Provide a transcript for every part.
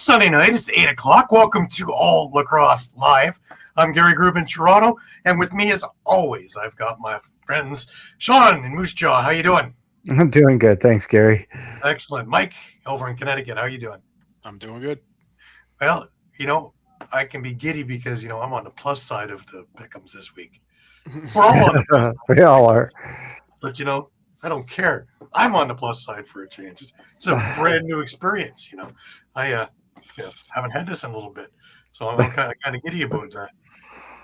Sunday night. It's 8 o'clock. Welcome to All Lacrosse Live. I'm Gary Groob in Toronto, and with me, as always, I've got my friends Shawn and Moose Jaw. How you doing? I'm doing good. Thanks, Gary. Excellent. Mike, over in Connecticut, how you doing? I'm doing good. Well, I can be giddy because, I'm on the plus side of the pick'ems this week. We're all on the plus side. We all are. But, I don't care. I'm on the plus side for a change. It's a brand new experience, I haven't had this in a little bit, so I'm kind of giddy about that.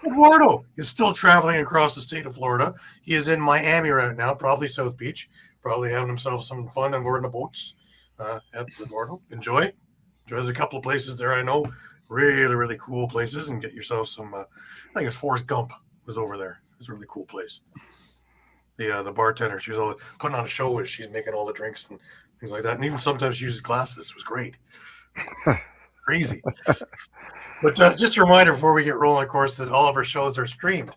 Eduardo is still traveling across the state of Florida. He is in Miami right now, probably South Beach, probably having himself some fun and boarding the boats. Eduardo, enjoy. There's a couple of places there I know, really, really cool places, and get yourself some. I think it's Forrest Gump was over there. It's a really cool place. The bartender, she was always putting on a show as she's making all the drinks and things like that, and even sometimes she uses glasses. It was great. Crazy. But just a reminder before we get rolling, of course, that all of our shows are streamed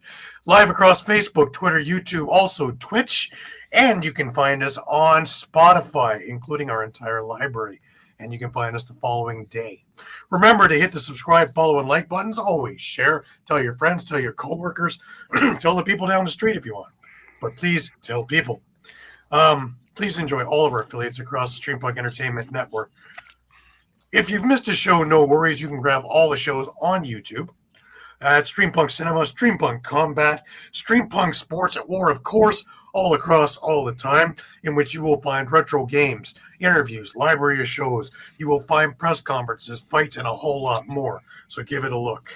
live across Facebook, Twitter, YouTube, also Twitch, and you can find us on Spotify, including our entire library, and you can find us the following day. Remember to hit the subscribe, follow, and like buttons. Always share, tell your friends, tell your coworkers, tell the people down the street if you want, but please tell people. Please enjoy all of our affiliates across the Streampunk Entertainment Network. If you've missed a show, no worries. You can grab all the shows on YouTube at Streampunk Cinema, Streampunk Combat, Streampunk Sports at War, of course, all across all the time, in which you will find retro games, interviews, library of shows. You will find press conferences, fights, and a whole lot more. So give it a look.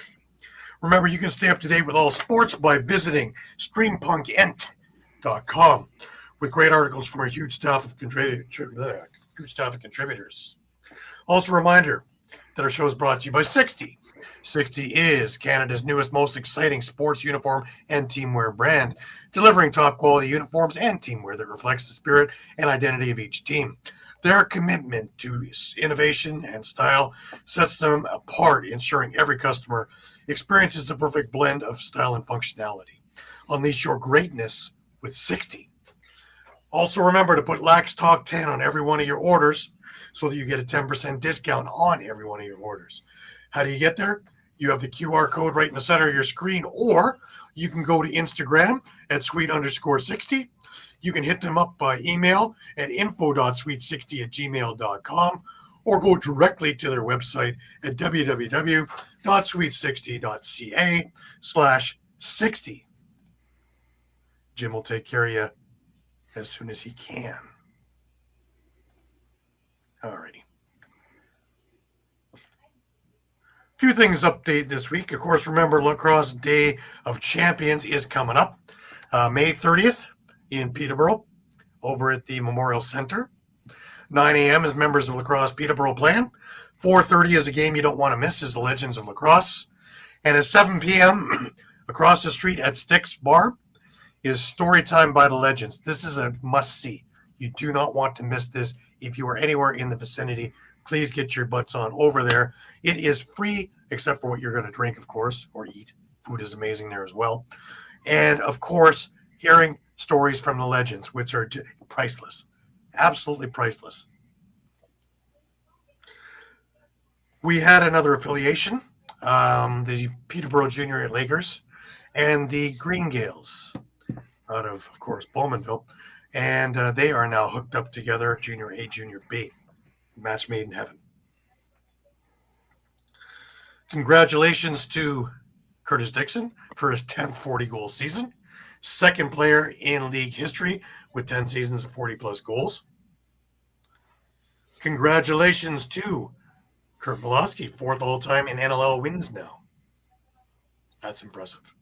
Remember, you can stay up to date with all sports by visiting streampunkentertainment.com with great articles from our huge staff of contributors. Also, a reminder that our show is brought to you by 60. 60 is Canada's newest, most exciting sports uniform and teamwear brand, delivering top-quality uniforms and teamwear that reflects the spirit and identity of each team. Their commitment to innovation and style sets them apart, ensuring every customer experiences the perfect blend of style and functionality. Unleash your greatness with 60. Also, remember to put Lax Talk 10 on every one of your orders, so that you get a 10% discount on every one of your orders. How do you get there? You have the QR code right in the center of your screen, or you can go to Instagram at sweet_60. You can hit them up by email at info.sweet60@gmail.com, or go directly to their website at www.sweet60.ca/60. Jim will take care of you as soon as he can. Alrighty. Few things update this week. Of course, remember Lacrosse Day of Champions is coming up. May 30th in Peterborough over at the Memorial Center. 9 a.m. is members of Lacrosse Peterborough playing. 4:30 is a game you don't want to miss, is the Legends of Lacrosse. And at 7 p.m. across the street at Sticks Bar is Storytime by the Legends. This is a must-see. You do not want to miss this. If you are anywhere in the vicinity, please get your butts on over there. It is free, except for what you're going to drink, of course, or eat. Food is amazing there as well. And, of course, hearing stories from the legends, which are priceless. Absolutely priceless. We had another affiliation, the Peterborough Junior Lakers and the Green Gales out of course, Bowmanville. And they are now hooked up together, Junior A, Junior B. Match made in heaven. Congratulations to Curtis Dixon for his 10th 40-goal season. Second player in league history with 10 seasons of 40-plus goals. Congratulations to Kurt Milosky, 4th all-time in NLL wins now. That's impressive.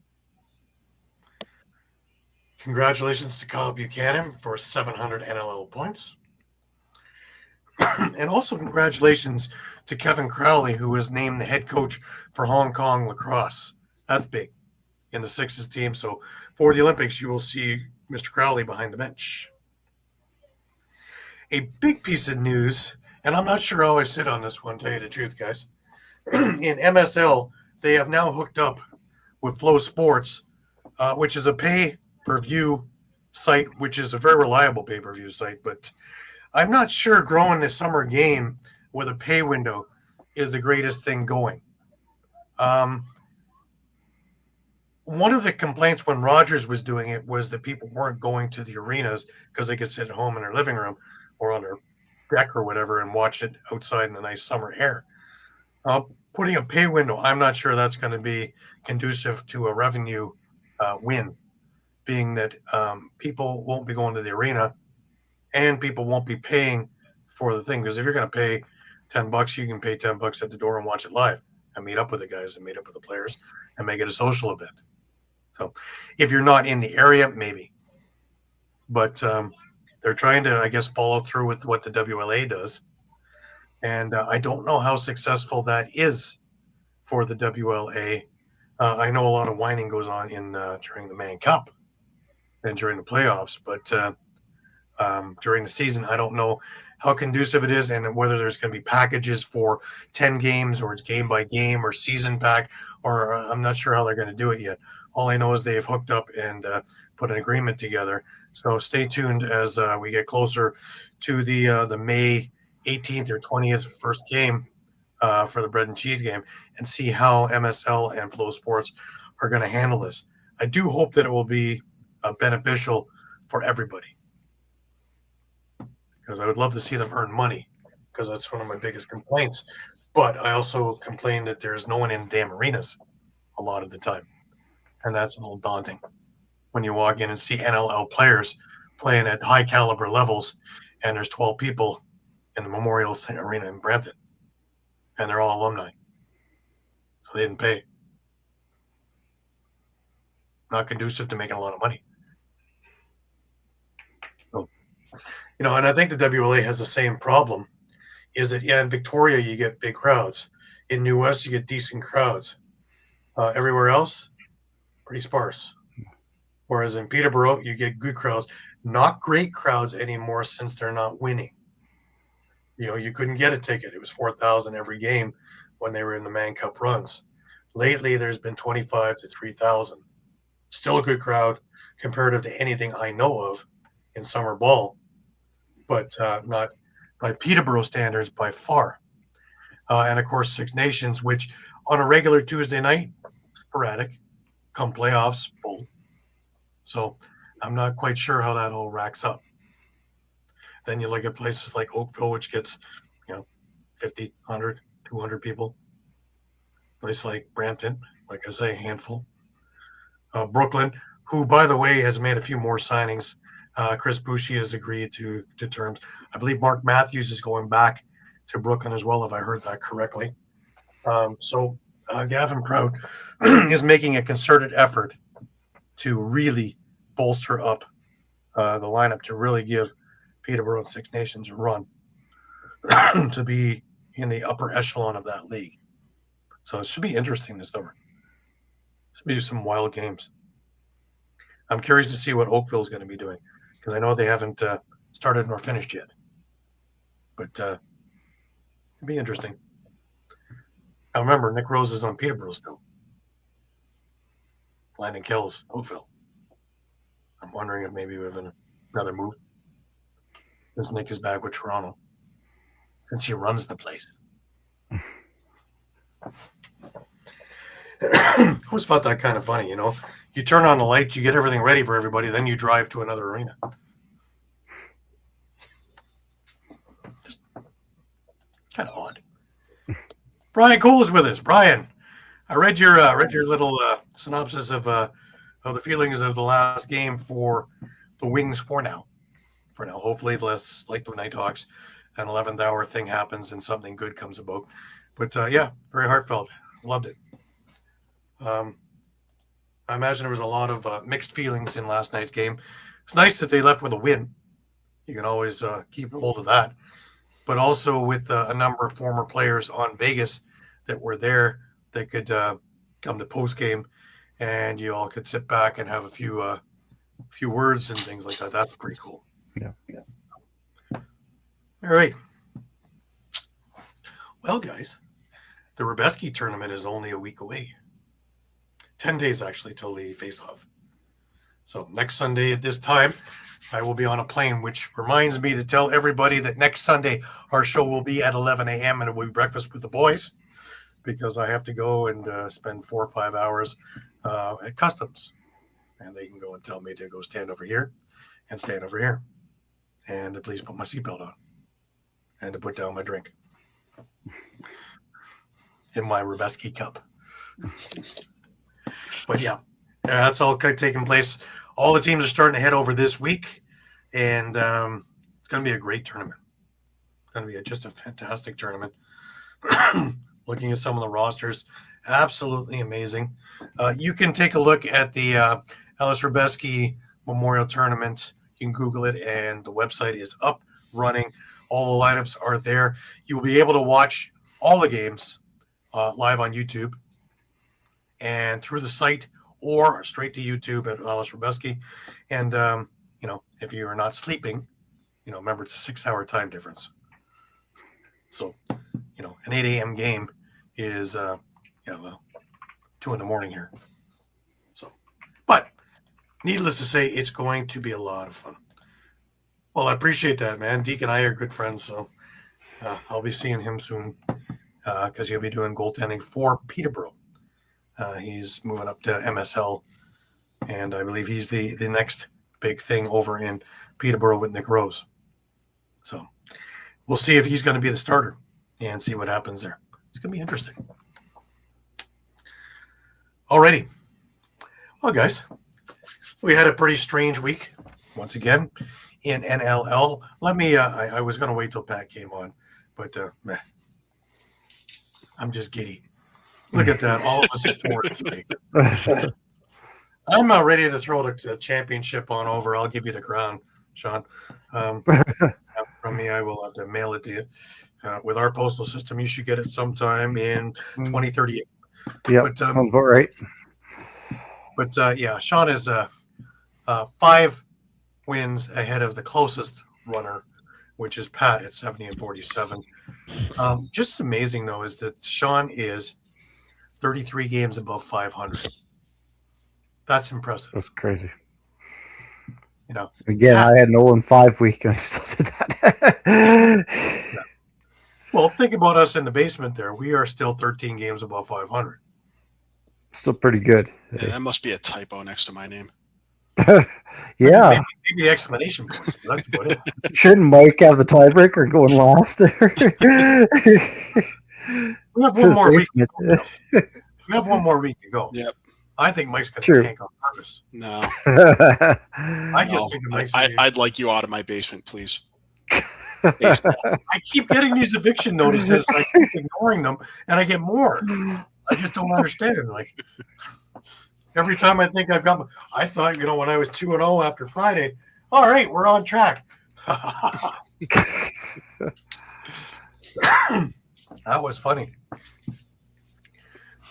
Congratulations to Kyle Buchanan for 700 NLL points. And also congratulations to Kevin Crowley, who was named the head coach for Hong Kong Lacrosse. That's big in the Sixes team. So for the Olympics, you will see Mr. Crowley behind the bench. A big piece of news, and I'm not sure how I sit on this one, tell you the truth, guys. In MSL, they have now hooked up with Flow Sports, which is a pay-per-view site, which is a very reliable pay-per-view site, but I'm not sure growing a summer game with a pay window is the greatest thing going. One of the complaints when Rogers was doing it was that people weren't going to the arenas because they could sit at home in their living room or on their deck or whatever and watch it outside in the nice summer air. Putting a pay window, I'm not sure that's going to be conducive to a revenue win, being that people won't be going to the arena and people won't be paying for the thing. Because if you're going to pay $10, you can pay $10 at the door and watch it live and meet up with the guys and meet up with the players and make it a social event. So if you're not in the area, maybe. But they're trying to, I guess, follow through with what the WLA does. And I don't know how successful that is for the WLA. I know a lot of whining goes on during the Mann Cup and during the playoffs, but during the season, I don't know how conducive it is and whether there's going to be packages for 10 games or it's game by game or season pack, or I'm not sure how they're going to do it yet. All I know is they've hooked up and put an agreement together. So stay tuned as we get closer to the May 18th or 20th first game for the bread and cheese game and see how MSL and Flow Sports are going to handle this. I do hope that it will be beneficial for everybody, because I would love to see them earn money, because that's one of my biggest complaints. But I also complain that there's no one in damn arenas a lot of the time. And that's a little daunting when you walk in and see NLL players playing at high caliber levels and there's 12 people in the Memorial Arena in Brampton and they're all alumni. So they didn't pay. Not conducive to making a lot of money. So, and I think the WLA has the same problem. Is that, in Victoria, you get big crowds. In New West, you get decent crowds. Everywhere else, pretty sparse. Whereas in Peterborough, you get good crowds. Not great crowds anymore since they're not winning. You couldn't get a ticket. It was 4,000 every game when they were in the Mann Cup runs. Lately, there's been 25 to 3,000. Still a good crowd comparative to anything I know of in summer ball, but not by Peterborough standards by far. And, of course, Six Nations, which on a regular Tuesday night, sporadic, come playoffs, full. So I'm not quite sure how that all racks up. Then you look at places like Oakville, which gets, 50, 100, 200 people. Place like Brampton, like I say, a handful. Brooklyn, who, by the way, has made a few more signings. Chris Boucher has agreed to terms. I believe Mark Matthews is going back to Brooklyn as well, if I heard that correctly. So Gavin Prout is making a concerted effort to really bolster up the lineup, to really give Peterborough and Six Nations a run to be in the upper echelon of that league. So it should be interesting this summer. Should be some wild games. I'm curious to see what Oakville is going to be doing, because I know they haven't started nor finished yet. But it'll be interesting. Now remember, Nick Rose is on Peterborough still. Landon Kells, Oakville. I'm wondering if maybe we have another move, since Nick is back with Toronto, since he runs the place. I always thought that kind of funny, You turn on the lights, you get everything ready for everybody, then you drive to another arena. Just kind of odd. Brian Cole is with us. Brian, I read your little synopsis of the feelings of the last game for the Wings for now. Hopefully, less like the Nighthawks, an 11th hour thing happens and something good comes about. But yeah, very heartfelt. Loved it. I imagine there was a lot of mixed feelings in last night's game. It's nice that they left with a win. You can always keep hold of that. But also with a number of former players on Vegas that were there that could come to post game, and you all could sit back and have a few words and things like that. That's pretty cool. Yeah. All right. Well, guys, the Rebeski tournament is only a week away. 10 days, actually, till the face-off. So next Sunday at this time, I will be on a plane, which reminds me to tell everybody that next Sunday our show will be at 11 a.m. and it will be breakfast with the boys because I have to go and spend 4 or 5 hours at customs. And they can go and tell me to go stand over here and stand over here and to please put my seatbelt on and to put down my drink in my Rubeski cup. But yeah, that's all taking place. All the teams are starting to head over this week, and it's going to be a great tournament. It's going to be just a fantastic tournament. Looking at some of the rosters, absolutely amazing. You can take a look at the Ellis Rubeski Memorial Tournament. You can Google it, and the website is up, running. All the lineups are there. You will be able to watch all the games live on YouTube and through the site or straight to YouTube at Ellis Rubeski. And, if you are not sleeping, remember it's a 6-hour time difference. So, an 8 a.m. game is, 2 in the morning here. So, but needless to say, it's going to be a lot of fun. Well, I appreciate that, man. Deke and I are good friends, so I'll be seeing him soon because he'll be doing goaltending for Peterborough. He's moving up to MSL, and I believe he's the next big thing over in Peterborough with Nick Rose. So we'll see if he's going to be the starter and see what happens there. It's going to be interesting. Alrighty. Well, guys, we had a pretty strange week once again in NLL. Let me, I was going to wait till Pat came on, but I'm just giddy. Look at that. All of us at 4-3. I'm ready to throw the championship on over. I'll give you the crown, Shawn. From me, I will have to mail it to you. With our postal system, you should get it sometime in 2038. Yeah, sounds about right. But yeah, Shawn is 5 wins ahead of the closest runner, which is Pat at 70-47. Just amazing, though, is that Shawn is 33 games above 500. That's impressive. That's crazy. Again, Pat, I had an 0-5 week, and I still did that. Yeah. Well, think about us in the basement there. We are still 13 games above 500. Still pretty good. Yeah, that must be a typo next to my name. Yeah. Maybe exclamation point. That's what it is. Shouldn't Mike have the tiebreaker going last? We have one more week to go. We have one more week to go. Yep. I think Mike's going to tank on purpose. No. I'd like you out of my basement, please. I keep getting these eviction notices, and I keep ignoring them, and I get more. I just don't understand it. Like every time I think I've got, I thought, when I was 2-0 after Friday, all right, we're on track. That was funny.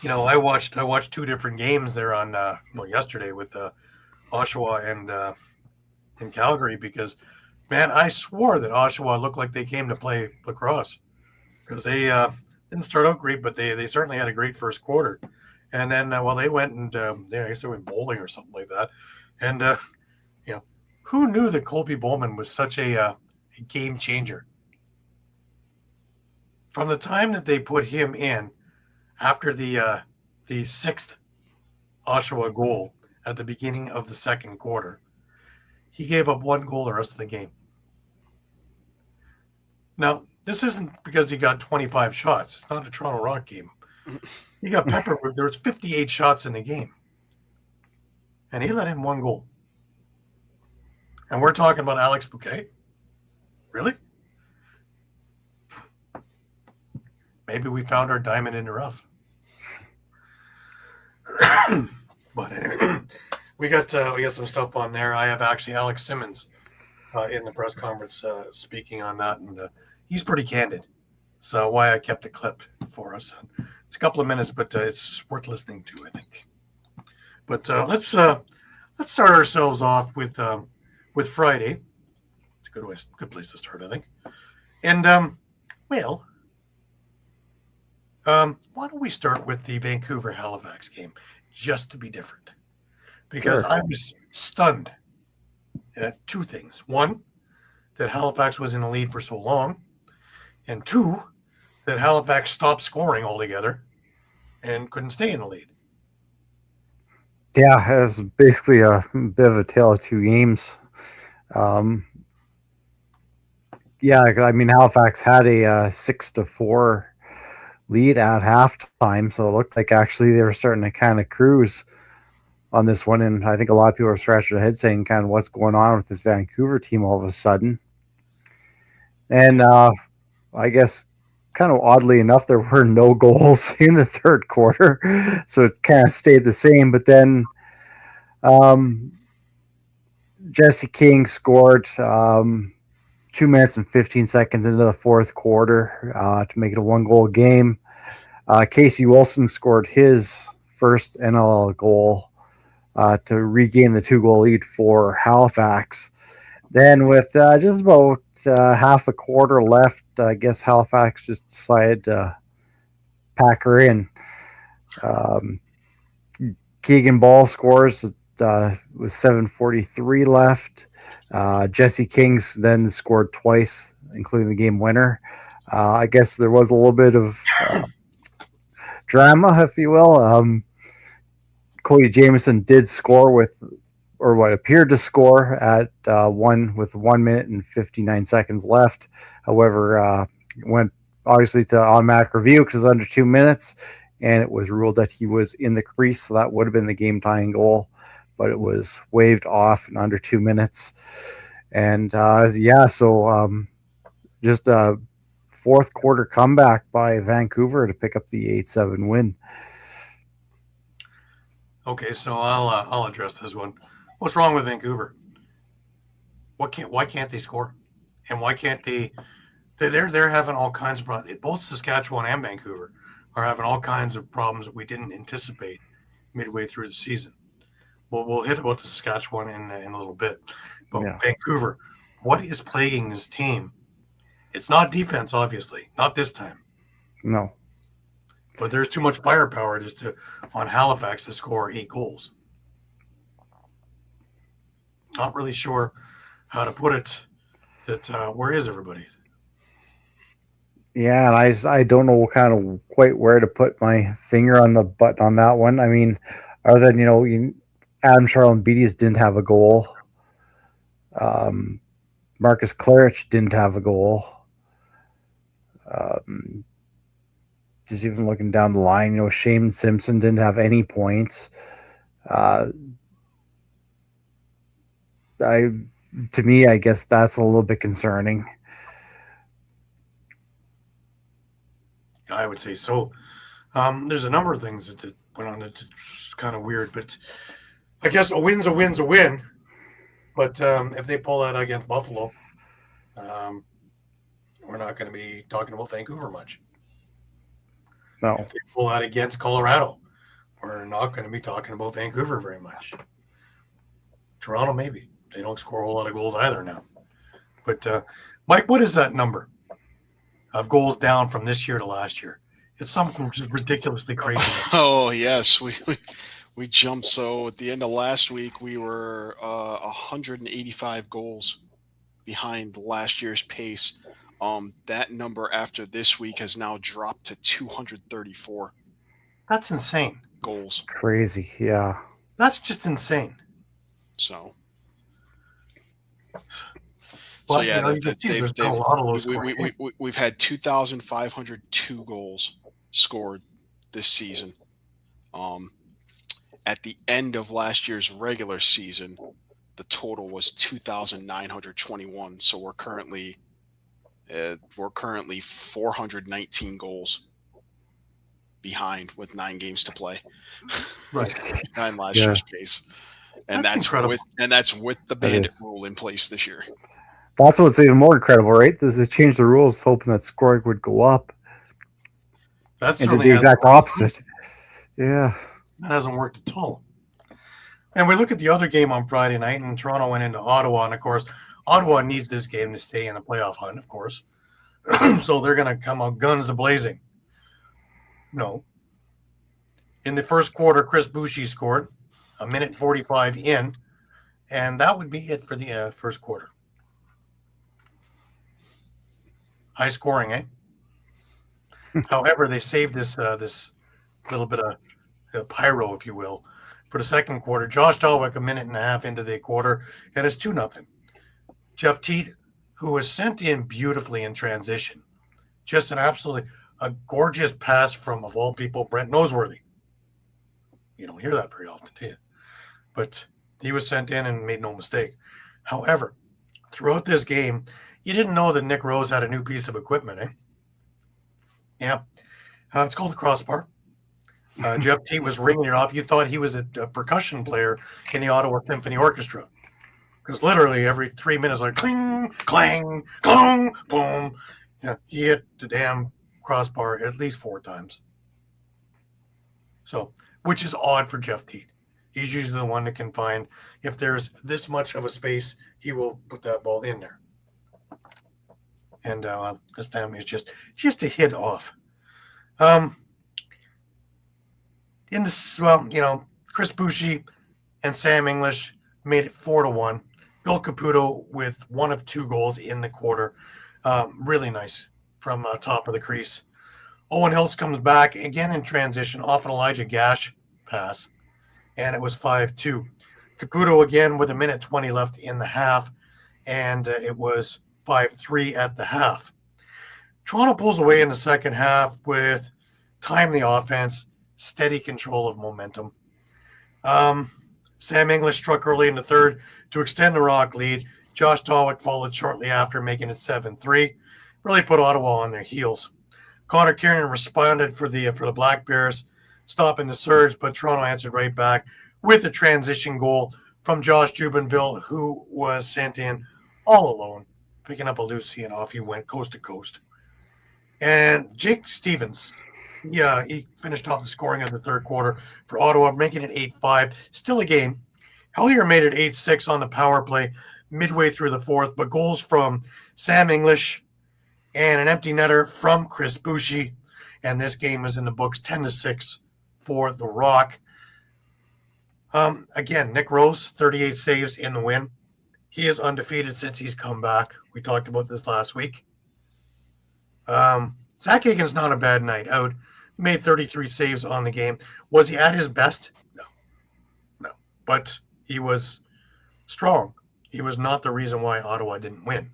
I watched 2 different games there on yesterday with Oshawa and Calgary because, man, I swore that Oshawa looked like they came to play lacrosse because they didn't start out great, but they certainly had a great first quarter. And then, they went and I guess they went bowling or something like that. And, who knew that Colby Bowman was such a game changer? From the time that they put him in after the 6th Oshawa goal at the beginning of the second quarter, he gave up 1 goal the rest of the game. Now, this isn't because he got 25 shots. It's not a Toronto Rock game. He got peppered. There was 58 shots in the game. And he let in 1 goal. And we're talking about Alex Bouquet? Really? Maybe we found our diamond in the rough. But anyway, we got some stuff on there. I have actually Alex Simmons in the press conference speaking on that, and he's pretty candid. So why I kept a clip for us. It's a couple of minutes, but it's worth listening to, I think. But let's start ourselves off with Friday. It's a good place to start, I think. And why don't we start with the Vancouver-Halifax game, just to be different? Because sure. I was stunned two things. One, that Halifax was in the lead for so long. And two, that Halifax stopped scoring altogether and couldn't stay in the lead. Yeah, it was basically a bit of a tale of two games. Yeah, I mean Halifax had a 6-4 lead at halftime, so it looked like actually they were starting to kind of cruise on this one, and I think a lot of people are scratching their heads saying kind of what's going on with this Vancouver team all of a sudden. And I guess kind of oddly enough, there were no goals in the third quarter, so it kind of stayed the same. But then Jesse King scored 2 minutes and 15 seconds into the fourth quarter to make it a 1-goal game. Casey Wilson scored his first NLL goal to regain the 2-goal lead for Halifax. Then with just about half a quarter left, I guess Halifax just decided to pack her in. Keegan Ball scores with 7:43 left. Jesse Kings then scored twice, including the game winner. I guess there was a little bit of drama, if you will. Cody Jamieson did score or what appeared to score at 1 minute and 59 seconds left. However, went obviously to automatic review because it's under 2 minutes, and it was ruled that he was in the crease, so that would have been the game tying goal, but it was waved off in under 2 minutes. And just a fourth quarter comeback by Vancouver to pick up the 8-7 win. Okay, so I'll address this one. What's wrong with Vancouver? Why can't they score? And why can't they? They're having all kinds of problems. Both Saskatchewan and Vancouver are having all kinds of problems that we didn't anticipate midway through the season. We'll hit about the Saskatchewan in a little bit, but yeah. Vancouver, what is plaguing this team? It's not defense, obviously, not this time. No. But there's too much firepower on Halifax to score 8 goals. Not really sure how to put it. Where is everybody? Yeah, and I don't know quite where to put my finger on the button on that one. I mean, other than Adam Charles Beatties didn't have a goal. Marcus Clarich didn't have a goal. Just even looking down the line, Shane Simpson didn't have any points. To me, I guess that's a little bit concerning. I would say so. There's a number of things that went on that's kind of weird, but I guess a win's a win's a win. But if they pull that against Buffalo, we're not going to be talking about Vancouver much. No. If they pull that against Colorado, we're not going to be talking about Vancouver very much. Toronto, maybe. They don't score a whole lot of goals either now. But, Mike, what is that number of goals down from this year to last year? It's something just ridiculously crazy. Oh, yes. We jumped. So at the end of last week, we were 185 goals behind last year's pace. That number after this week has now dropped to 234. That's insane. Goals. Crazy, yeah. That's just insane. So yeah, we've had 2,502 goals scored this season. At the end of last year's regular season, the total was 2,921. So we're currently 419 goals behind with 9 games to play. Right. Behind last year's pace. And that's incredible. That's with the bandit rule in place this year. That's what's even more incredible, right? They changed the rules hoping that scoring would go up. That's and did the exact opposite. Yeah. That hasn't worked at all. And we look at the other game on Friday night, and Toronto went into Ottawa, and of course, Ottawa needs this game to stay in the playoff hunt, of course. So they're going to come out guns a-blazing. No. In the first quarter, Chris Boucher scored, 1:45 in. And that would be it for the first quarter. High scoring, eh? However, they saved this little bit of pyro, if you will, for the second quarter. Josh Dalwick, a minute and a half into the quarter, and it's 2-0. Jeff Teat, who was sent in beautifully in transition, just an absolutely a gorgeous pass from, of all people, Brent Noseworthy. You don't hear that very often, do you? But he was sent in and made no mistake. However, throughout this game, you didn't know that Nick Rose had a new piece of equipment, eh? Yeah. It's called a crossbar. Jeff Teat was ringing it off. You thought he was a percussion player in the Ottawa Symphony Orchestra. Because literally every 3 minutes, like cling, clang, clong, boom. Yeah, he hit the damn crossbar at least 4 times. So, which is odd for Jeff Teat. He's usually the one that can find, if there's this much of a space, he will put that ball in there. And this time it's just a hit off. In this, Chris Boucher and Sam English made it 4-1. Bill Caputo with 1 of 2 goals in the quarter. Really nice from top of the crease. Owen Hiltz comes back again in transition off an Elijah Gash pass, and it was 5-2. Caputo again with 1:20 left in the half, and it was 5-3 at the half. Toronto pulls away in the second half with timely offense, steady control of momentum. Sam English struck early in the third to extend the Rock lead. Josh Dalwick followed shortly after, making it 7-3. Really put Ottawa on their heels. Connor Kieran responded for the Black Bears, stopping the surge, but Toronto answered right back with a transition goal from Josh Jubenville, who was sent in all alone, picking up a Lucy, and off he went coast to coast. And Jake Stevens, he finished off the scoring of the third quarter for Ottawa, making it 8-5. Still a game. Hellier made it 8-6 on the power play midway through the fourth, but goals from Sam English and an empty netter from Chris Boucher, and this game is in the books 10-6 for the Rock. Again, Nick Rose, 38 saves in the win. He is undefeated since he's come back. We talked about this last week. Zach Aiken's not a bad night out. Made 33 saves on the game. Was he at his best? No. But he was strong. He was not the reason why Ottawa didn't win.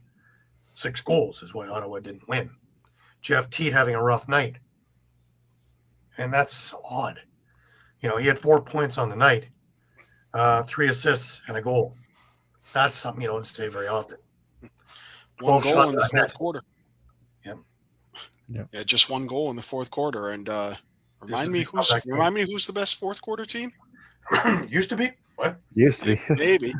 6 goals is why Ottawa didn't win. Jeff Teat having a rough night. And that's odd. He had 4 points on the night, 3 assists and a goal. That's something you don't say very often. 1 goal in the fourth quarter. Yeah. Yeah, just 1 goal in the fourth quarter. And remind me who's the best fourth quarter team? Used to be. What? Used to be. Maybe.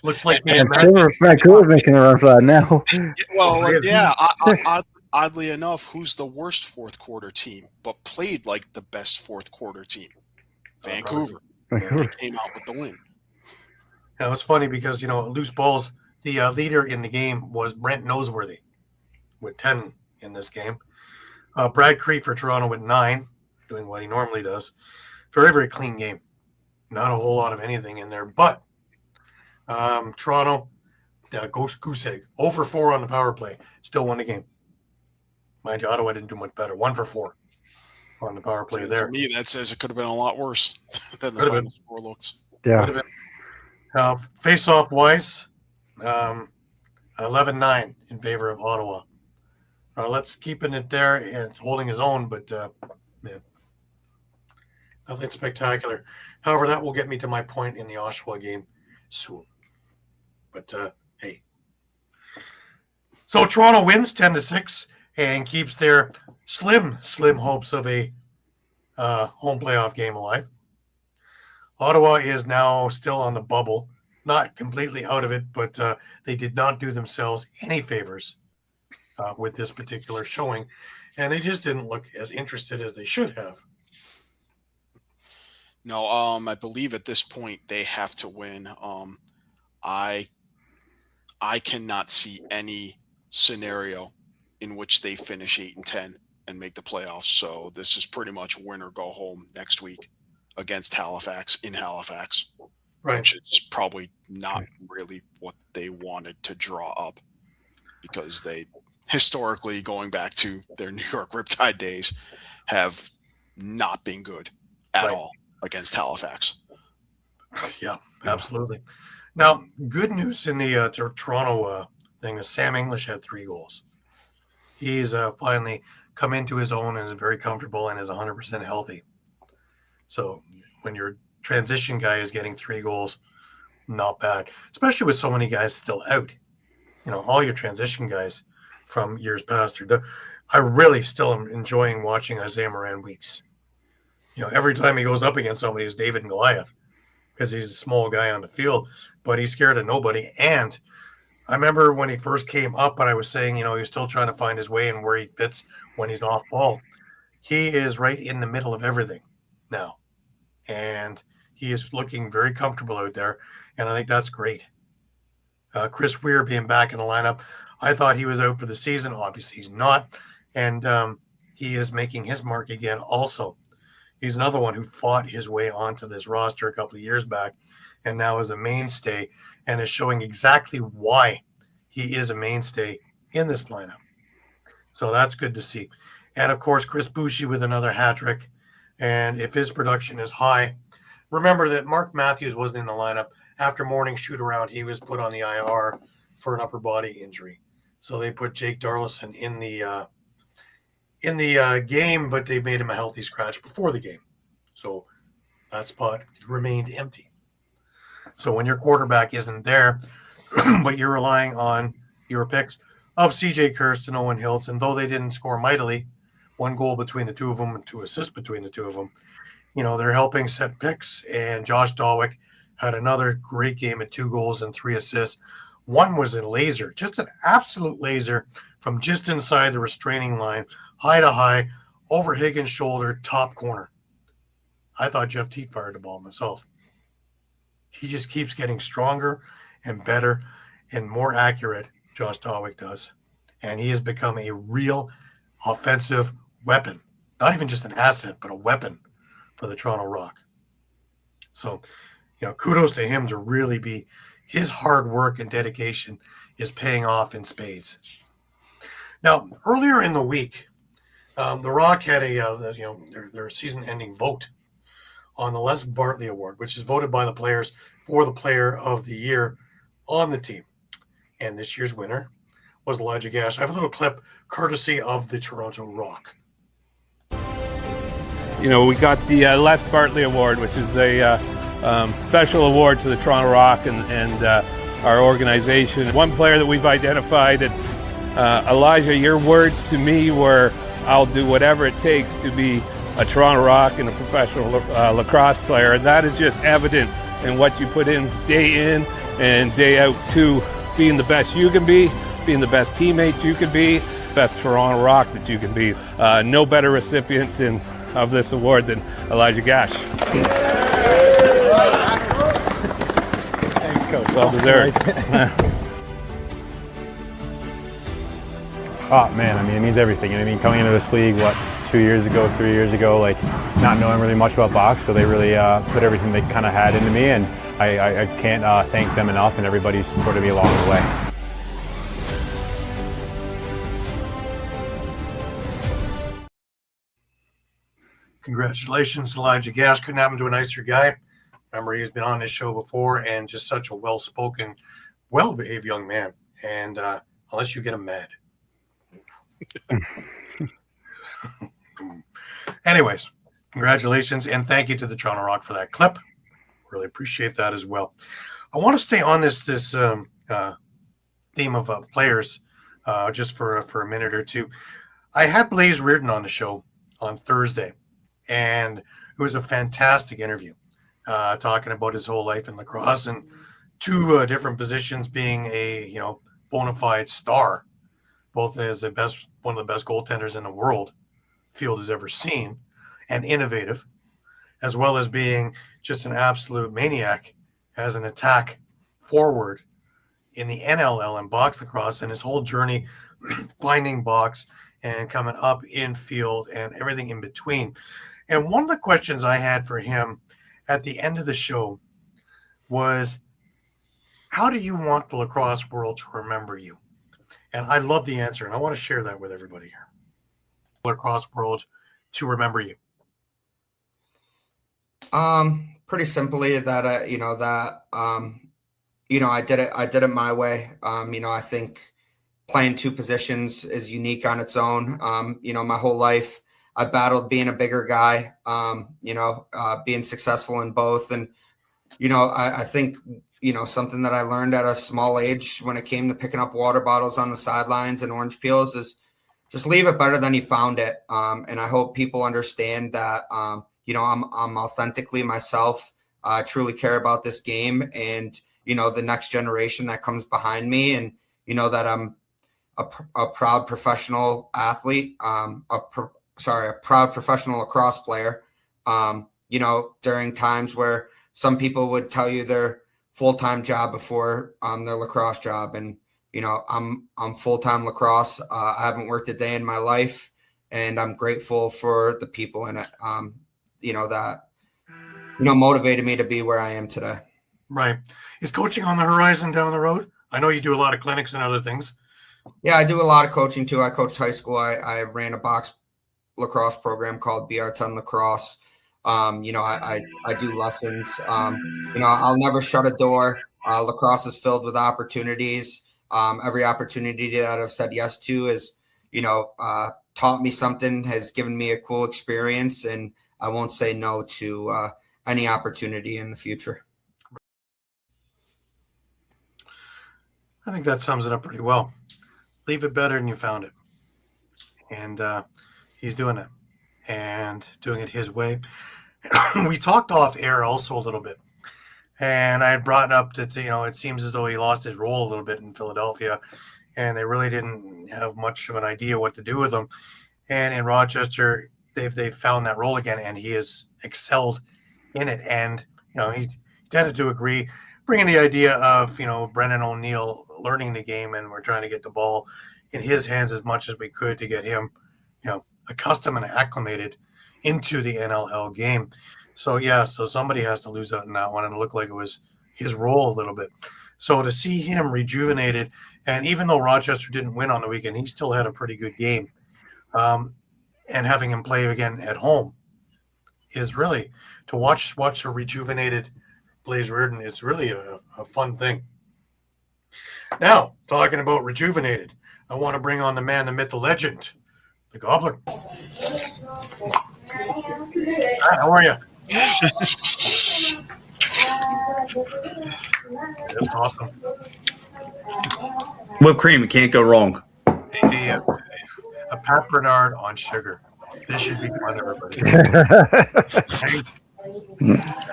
Looks like Vancouver's making a run for that now. Well, oddly enough, who's the worst fourth quarter team, but played like the best fourth quarter team? Vancouver. They came out with the win. Now, it's funny because, loose balls, the leader in the game was Brent Noseworthy with 10 in this game. Brad Crete for Toronto with 9, doing what he normally does. Very, very clean game. Not a whole lot of anything in there, but Toronto, goose egg, 0 for 4 on the power play, still won the game. Mind you, Ottawa didn't do much better, 1 for 4 on the power play there. To me, that says it could have been a lot worse than the final score looks. Yeah. Face-off wise, 11-9 in favor of Ottawa. Let's keeping it there and holding his own, but nothing spectacular. However, that will get me to my point in the Oshawa game soon. But hey, so Toronto wins 10-6 and keeps their slim hopes of a home playoff game alive. Ottawa is now still on the bubble, not completely out of it, but they did not do themselves any favors with this particular showing, and they just didn't look as interested as they should have. No, I believe at this point they have to win. I cannot see any scenario in which they finish 8-10 and make the playoffs. So this is pretty much win or go home next week against Halifax in Halifax. Right. which is probably not really what they wanted to draw up, because they historically, going back to their New York Riptide days, have not been good at Right. all against Halifax. Yeah, absolutely. Now, good news in the Toronto thing is Sam English had 3 goals. He's finally come into his own and is very comfortable and is 100% healthy. So when your transition guy is getting 3 goals, not bad, especially with so many guys still out. You know, all your transition guys from years past are done. I really still am enjoying watching Isaiah Moran Weeks. You know, every time he goes up against somebody, it's David and Goliath, because he's a small guy on the field, but he's scared of nobody. And I remember when he first came up, and I was saying, you know, he's still trying to find his way and where he fits when he's off ball. He is right in the middle of everything now, and he is looking very comfortable out there, and I think that's great. Chris Weir being back in the lineup, I thought he was out for the season. Obviously, he's not, and he is making his mark again also. He's another one who fought his way onto this roster a couple of years back and now is a mainstay and is showing exactly why he is a mainstay in this lineup. So that's good to see. And, of course, Chris Boucher with another hat trick. And if his production is high, remember that Mark Matthews wasn't in the lineup. After morning shoot-around, he was put on the IR for an upper body injury. So they put Jake Darlison in the game, but they made him a healthy scratch before the game. So that spot remained empty. So when your quarterback isn't there, but you're relying on your picks of CJ Kirst and Owen Hiltz, and though they didn't score mightily, 1 goal between the 2 of them and 2 assists between the 2 of them, you know, they're helping set picks. And Josh Dawick had another great game at 2 goals and 3 assists. One was a laser, just an absolute laser from just inside the restraining line, high to high, over Higgins' shoulder, top corner. I thought Jeff Teat fired the ball myself. He just keeps getting stronger and better and more accurate, Josh Dawick does. And he has become a real offensive weapon. Not even just an asset, but a weapon for the Toronto Rock. So, you know, kudos to him to really be – his hard work and dedication is paying off in spades. Now, earlier in the week, the Rock had their season-ending vote on the Les Bartley Award, which is voted by the players for the Player of the Year on the team. And this year's winner was Elijah Gash. I have a little clip courtesy of the Toronto Rock. You know, we got the Les Bartley Award, which is a special award to the Toronto Rock and our organization. One player that we've identified, and Elijah, your words to me were, I'll do whatever it takes to be a Toronto Rock and a professional lacrosse player, and that is just evident in what you put in and day out to being the best you can be, being the best teammate you can be, best Toronto Rock that you can be. No better recipient of this award than Elijah Gash. Thanks, Coach. Well deserved. Oh man, I mean, it means everything. I mean, coming into this league, 3 years ago, like not knowing really much about box, so they really put everything they kind of had into me, and I can't thank them enough, and everybody supported me along the way. Congratulations, Elijah Gash. Couldn't happen to a nicer guy. Remember, he's been on this show before, and just such a well-spoken, well-behaved young man. And unless you get him mad. Anyways, congratulations, and thank you to the Toronto Rock for that clip. Really appreciate that as well. I want to stay on this theme of players just for a minute or two. I had Blaze Reardon on the show on Thursday, and it was a fantastic interview, talking about his whole life in lacrosse and 2 different positions, being a bona fide star, both as one of the best goaltenders in the world field has ever seen, and innovative, as well as being just an absolute maniac as an attack forward in the NLL and box lacrosse, and his whole journey finding box and coming up in field and everything in between. And one of the questions I had for him at the end of the show was, how do you want the lacrosse world to remember you? And I love the answer, and I want to share that with everybody here. Lacrosse world to remember you. Pretty simply that I did it my way. I think playing two positions is unique on its own. My whole life I battled being a bigger guy, being successful in both. And, I think, something that I learned at a small age when it came to picking up water bottles on the sidelines and orange peels is just leave it better than you found it. And I hope people understand that, I'm authentically myself. I truly care about this game and, the next generation that comes behind me, and, that I'm a proud professional athlete, a proud professional lacrosse player, during times where some people would tell you their full-time job before their lacrosse job. And, I'm full-time lacrosse. I haven't worked a day in my life, and I'm grateful for the people in it, that, motivated me to be where I am today. Right. Is coaching on the horizon down the road? I know you do a lot of clinics and other things. Yeah, I do a lot of coaching too. I coached high school. I ran a box lacrosse program called BR10 Lacrosse. I do lessons. I'll never shut a door. Lacrosse is filled with opportunities. Every opportunity that I've said yes to is, taught me something, has given me a cool experience, and I won't say no to any opportunity in the future. I think that sums it up pretty well. Leave it better than you found it. And he's doing it and doing it his way. We talked off air also a little bit. And I had brought up that, it seems as though he lost his role a little bit in Philadelphia, and they really didn't have much of an idea what to do with him. And in Rochester, they've found that role again, and he has excelled in it. And, he tended to agree, bringing the idea of, Brennan O'Neill learning the game, and we're trying to get the ball in his hands as much as we could to get him, accustomed and acclimated into the NLL game. So, so somebody has to lose out in that one, and it looked like it was his role a little bit. So to see him rejuvenated, and even though Rochester didn't win on the weekend, he still had a pretty good game. And having him play again at home is really, to watch a rejuvenated Blaze Reardon is really a fun thing. Now, talking about rejuvenated, I want to bring on the man, the myth, the legend, the Goblin. Hi, how are you? That's awesome. Whipped cream, it can't go wrong. A Pat Bernard on sugar. This should be fun, everybody. Hey,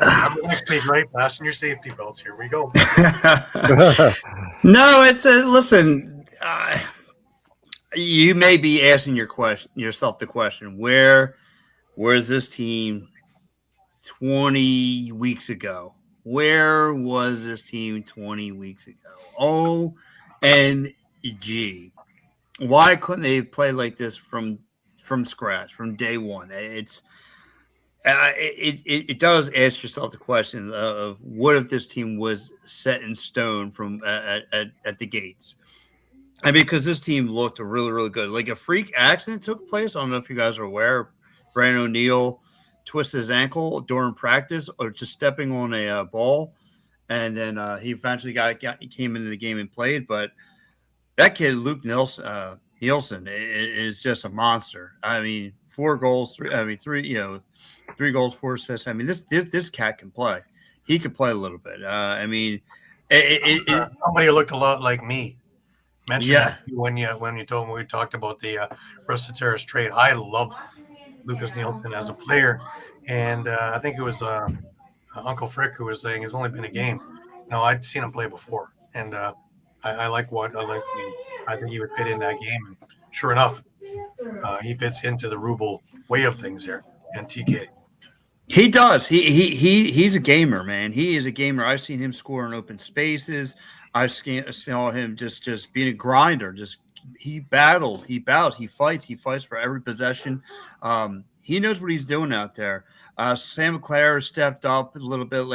have the next page, right? Fasten your safety belts. Here we go. No, it's listen. You may be asking yourself the question: where's this team 20 weeks ago? Where was this team 20 weeks ago? OMG. Why couldn't they play like this from scratch, from day one? It does ask yourself the question of what if this team was set in stone from at the gates? I mean, because this team looked really, really good. Like a freak accident took place. I don't know if you guys are aware. Brandon O'Neill twisted his ankle during practice or just stepping on a ball, and then he eventually he came into the game and played. But that kid, Luke Nielsen, is just a monster. I mean, 4 goals, 3 goals, 4 assists. I mean, this cat can play. He can play a little bit. Somebody who looked a lot like me mentioned Yeah. that when you told me we talked about the Russell trade. I loved Lucas Nielsen as a player, and I think it was Uncle Frick who was saying it's only been a game. No, I'd seen him play before, and I like what I like. I think he would fit in that game, and sure enough, he fits into the Rubel way of things here. And TK, he does. He's a gamer, man. He is a gamer. I've seen him score in open spaces. I saw him just being a grinder, just he battles, he fights for every possession. He knows what he's doing out there. Sam McClare stepped up a little bit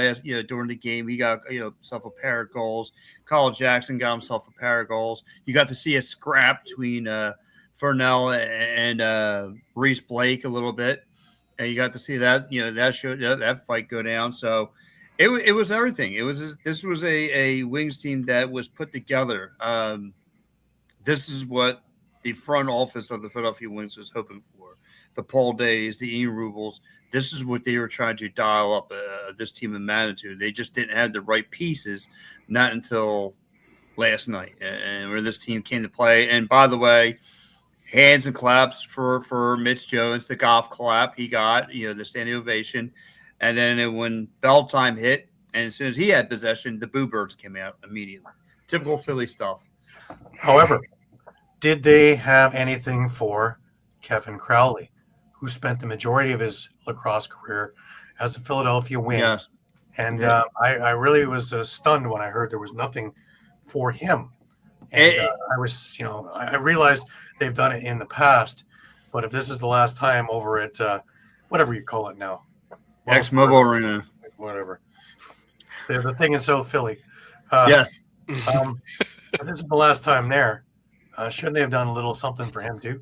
during the game. He got himself a pair of goals. Kyle Jackson got himself a pair of goals. You got to see a scrap between Furnell and Reese Blake a little bit, and you got to see that that fight go down. So it was everything. This was a Wings team that was put together. This is what the front office of the Philadelphia Wings was hoping for. The Paul Days, the Ian Rubles. This is what they were trying to dial up this team in magnitude. They just didn't have the right pieces, not until last night, and where this team came to play. And by the way, hands and claps for Mitch Jones, the golf clap he got, the standing ovation. And then when bell time hit, and as soon as he had possession, the Boo Birds came out immediately. Typical Philly stuff. However, did they have anything for Kevin Crowley, who spent the majority of his lacrosse career as a Philadelphia Wing? Yes. And I really was stunned when I heard there was nothing for him. And I was, I realized they've done it in the past, but if this is the last time over at whatever you call it now, X-Mobile Arena, whatever, the thing in South Philly. Yes. If this is the last time there, shouldn't they have done a little something for him too?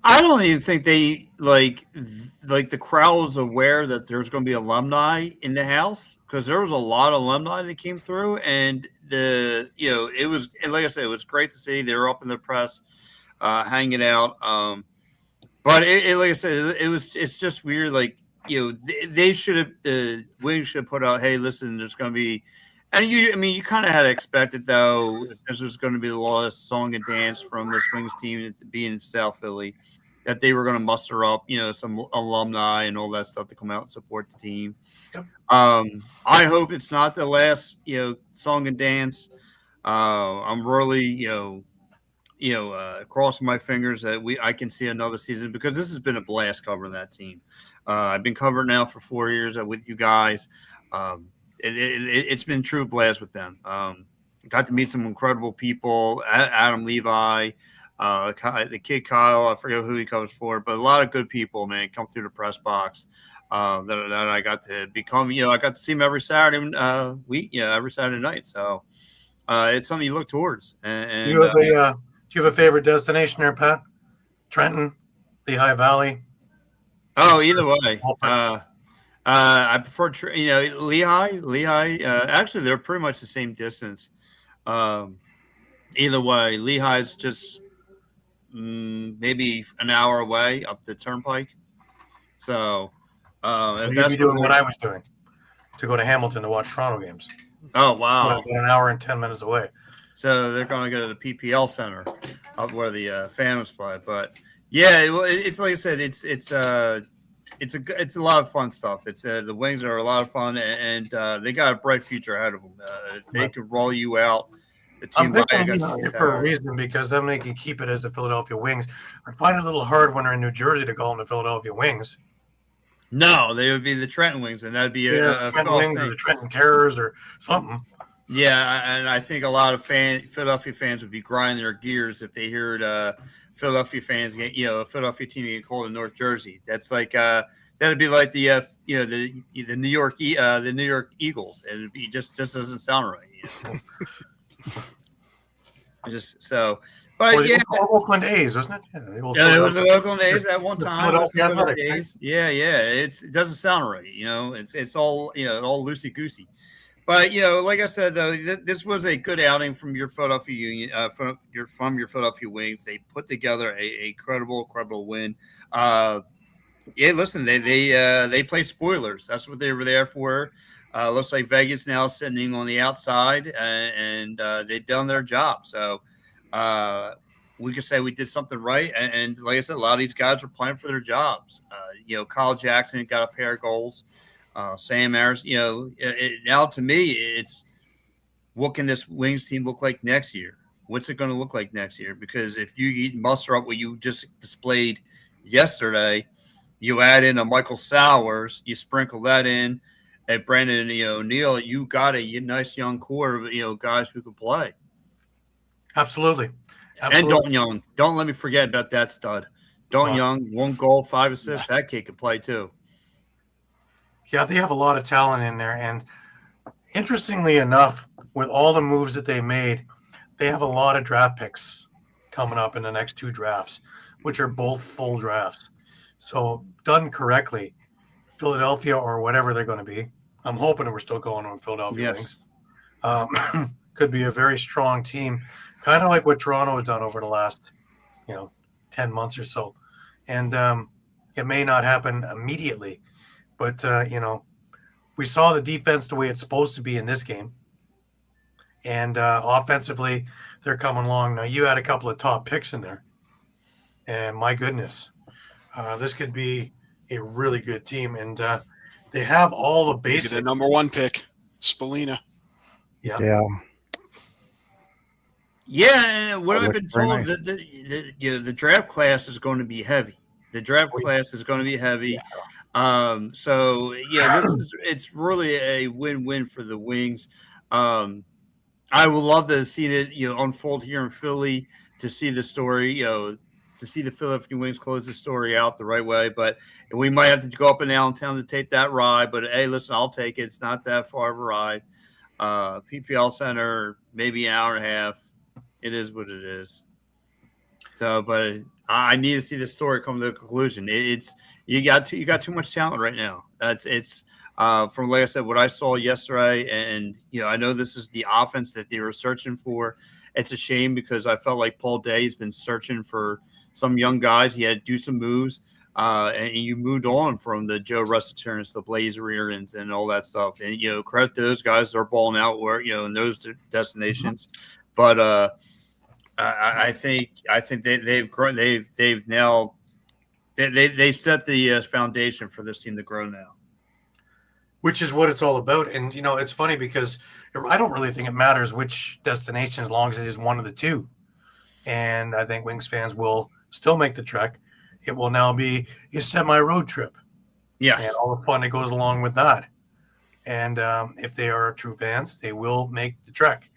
I don't even think they like the crowd was aware that there's going to be alumni in the house, because there was a lot of alumni that came through, and it was, like I said, it was great to see. They were up in the press, hanging out. But like I said, it's just weird. Like, the Wings should have put out, hey, listen, there's going to be. And you kind of had expected, though, if this was going to be the last song and dance from this Wings team to be in South Philly, that they were going to muster up, some alumni and all that stuff to come out and support the team. Yep. I hope it's not the last, song and dance. I'm really, crossing my fingers that I can see another season, because this has been a blast covering that team. I've been covering now for 4 years with you guys. It's been true blast with them. Got to meet some incredible people. Adam Levi, the kid Kyle, I forget who he covers for, but a lot of good people, man, come through the press box that I got to become. I got to see them every Saturday every Saturday night. So it's something you look towards. And do you have a favorite destination there, Pat? Trenton, Lehigh Valley? Oh, either way. I prefer, Lehigh. Actually, they're pretty much the same distance. Either way, Lehigh's just maybe an hour away up the turnpike. So, you'd be doing what I was doing, to go to Hamilton to watch Toronto games. Oh, wow. About an hour and 10 minutes away. So they're going to go to the PPL Center, up where the Phantoms play. But yeah, it's like I said, it's a lot of fun stuff. It's the Wings are a lot of fun, and they got a bright future ahead of them. They could roll you out. The team I'm picking for a reason, because then they can keep it as the Philadelphia Wings. I find it a little hard when they're in New Jersey to call them the Philadelphia Wings. No, they would be the Trenton Wings, and that'd be a Trenton Wings or the Trenton Terrors or something. Yeah, and I think a lot of Philadelphia fans would be grinding their gears if they heard Philadelphia fans get, a Philadelphia team get called in North Jersey. That's like that'd be like the New York Eagles. And it just doesn't sound right. But or yeah, Oakland A's, wasn't it? Yeah, it was the Oakland A's at one time. A's. Yeah, it doesn't sound right. It's all all loosey goosey. But like I said, though, this was a good outing from your Philadelphia Union, from your Philadelphia Wings. They put together a credible win. Listen, they play spoilers. That's what they were there for. Looks like Vegas now sitting on the outside, and they've done their job. So we could say we did something right. And like I said, a lot of these guys are playing for their jobs. Kyle Jackson got a pair of goals. Sam Harris, now to me, it's what can this Wings team look like next year? What's it going to look like next year? Because if you muster up what you just displayed yesterday, you add in a Michael Sowers, you sprinkle that in, and Brandon O'Neill, you got a nice young core of guys who can play. Absolutely. And Dalton Young. Don't let me forget about that stud. Dalton Young, 1 goal, 5 assists. That kid can play too. Yeah, they have a lot of talent in there. And interestingly enough, with all the moves that they made, they have a lot of draft picks coming up in the next 2 drafts, which are both full drafts. So done correctly, Philadelphia or whatever they're going to be. I'm hoping that we're still going on Philadelphia Wings. Could be a very strong team, kind of like what Toronto has done over the last, 10 months or so. And it may not happen immediately, but, we saw the defense the way it's supposed to be in this game. And offensively, they're coming along. Now, you had a couple of top picks in there. And my goodness, this could be a really good team. And they have all the basics. The number 1 pick, Spallina. Yeah. Yeah, and what I've been told, the draft class is going to be heavy. The draft class is going to be heavy. So it's really a win-win for the Wings. I would love to see it, unfold here in Philly, to see the story, to see the Philadelphia Wings close the story out the right way. But we might have to go up in Allentown to take that ride. But hey, listen, I'll take it. It's not that far of a ride. PPL Center, maybe an hour and a half. It is what it is. So, but I need to see the story come to a conclusion. You got too much talent right now. It's from, like I said, what I saw yesterday, and I know this is the offense that they were searching for. It's a shame because I felt like Paul Day's been searching for some young guys. He had to do some moves, and you moved on from the Joe Russiterns, the Blaze Reardons, and all that stuff. And credit to those guys; they're balling out where in those destinations. But I think they've now they set the foundation for this team to grow now. Which is what it's all about. And, it's funny because I don't really think it matters which destination as long as it is one of the two. And I think Wings fans will still make the trek. It will now be a semi-road trip. Yes. And all the fun that goes along with that. And if they are true fans, they will make the trek.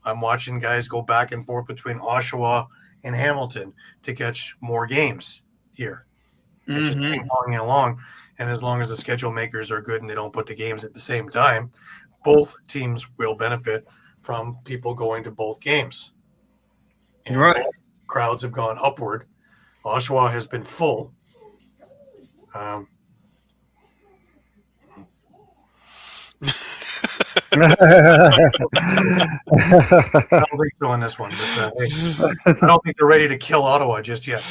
I'm watching guys go back and forth between Oshawa and Hamilton to catch more games here. It's just ping-ponging along. And as long as the schedule makers are good and they don't put the games at the same time, both teams will benefit from people going to both games. And right. Crowds have gone upward. Oshawa has been full. I don't think so on this one. But, I don't think they're ready to kill Ottawa just yet.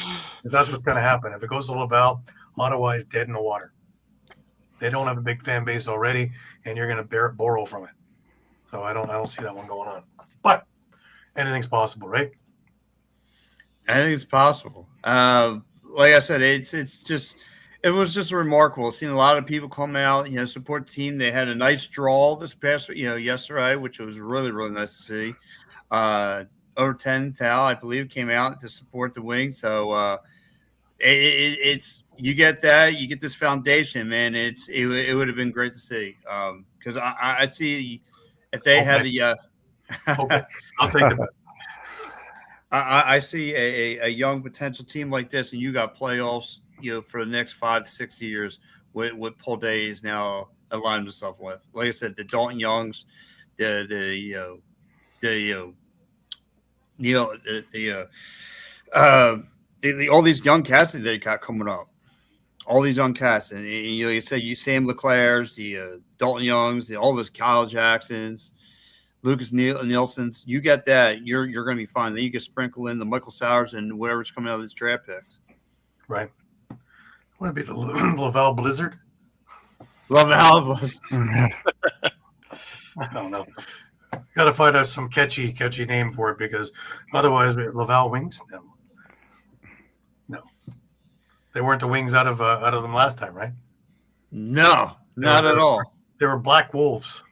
If that's what's going to happen. If it goes to Laval, Ottawa is dead in the water. They don't have a big fan base already, and you're going to borrow from it. So I don't see that one going on. But anything's possible, right? Anything's possible. Like I said, it was just remarkable seeing a lot of people come out, support the team. They had a nice draw this past, yesterday, which was really, really nice to see. Over 10,000, I believe, came out to support the Wings. So it's you get that, you get this foundation, man. It would have been great to see because I see if they had the okay. I'll take the bet. I see a young potential team like this, and you got playoffs, for the next 5 to 6 years. What Paul Day is now aligned himself with. Like I said, the Dalton Youngs, all these young cats that they got coming up, all these young cats, and you say Sam LeClaire's, the Dalton Youngs, all those Kyle Jacksons, Lucas Nielsen's. You get that, you're going to be fine. Then you can sprinkle in the Michael Sowers and whatever's coming out of this draft picks. Right. Would it be the Laval Blizzard? Laval Blizzard. I don't know. Got to find out some catchy name for it because otherwise, Laval Wings. No. They weren't the Wings out of them last time, right? No, not at all. They were Black Wolves.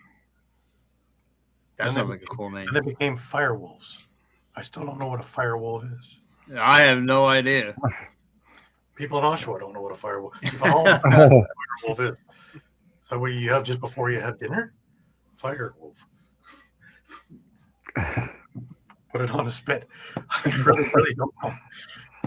That sounds like a cool name. And they became Fire Wolves. I still don't know what a Fire Wolf is. I have no idea. People in Oshawa don't know what a Fire Wolf is. Fire Wolf is. So what you have just before you have dinner? Fire Wolf. put it on a spit. I really don't know.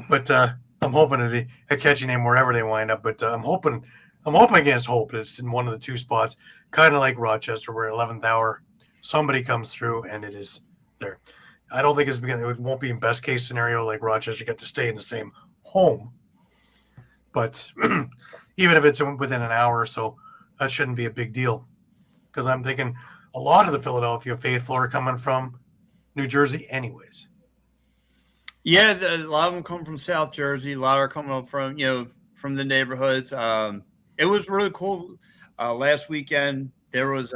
But I'm hoping to be a catchy name wherever they wind up. But I'm hoping against hope. It's in one of the two spots, kind of like Rochester, where 11th hour somebody comes through and it is there. I don't think it won't be in best case scenario like Rochester get to stay in the same home. But even if it's within an hour or so, that shouldn't be a big deal. Because I'm thinking a lot of the Philadelphia faithful are coming from New Jersey anyways. Yeah, a lot of them come from South Jersey. A lot are coming up from from the neighborhoods. It was really cool. Last weekend there was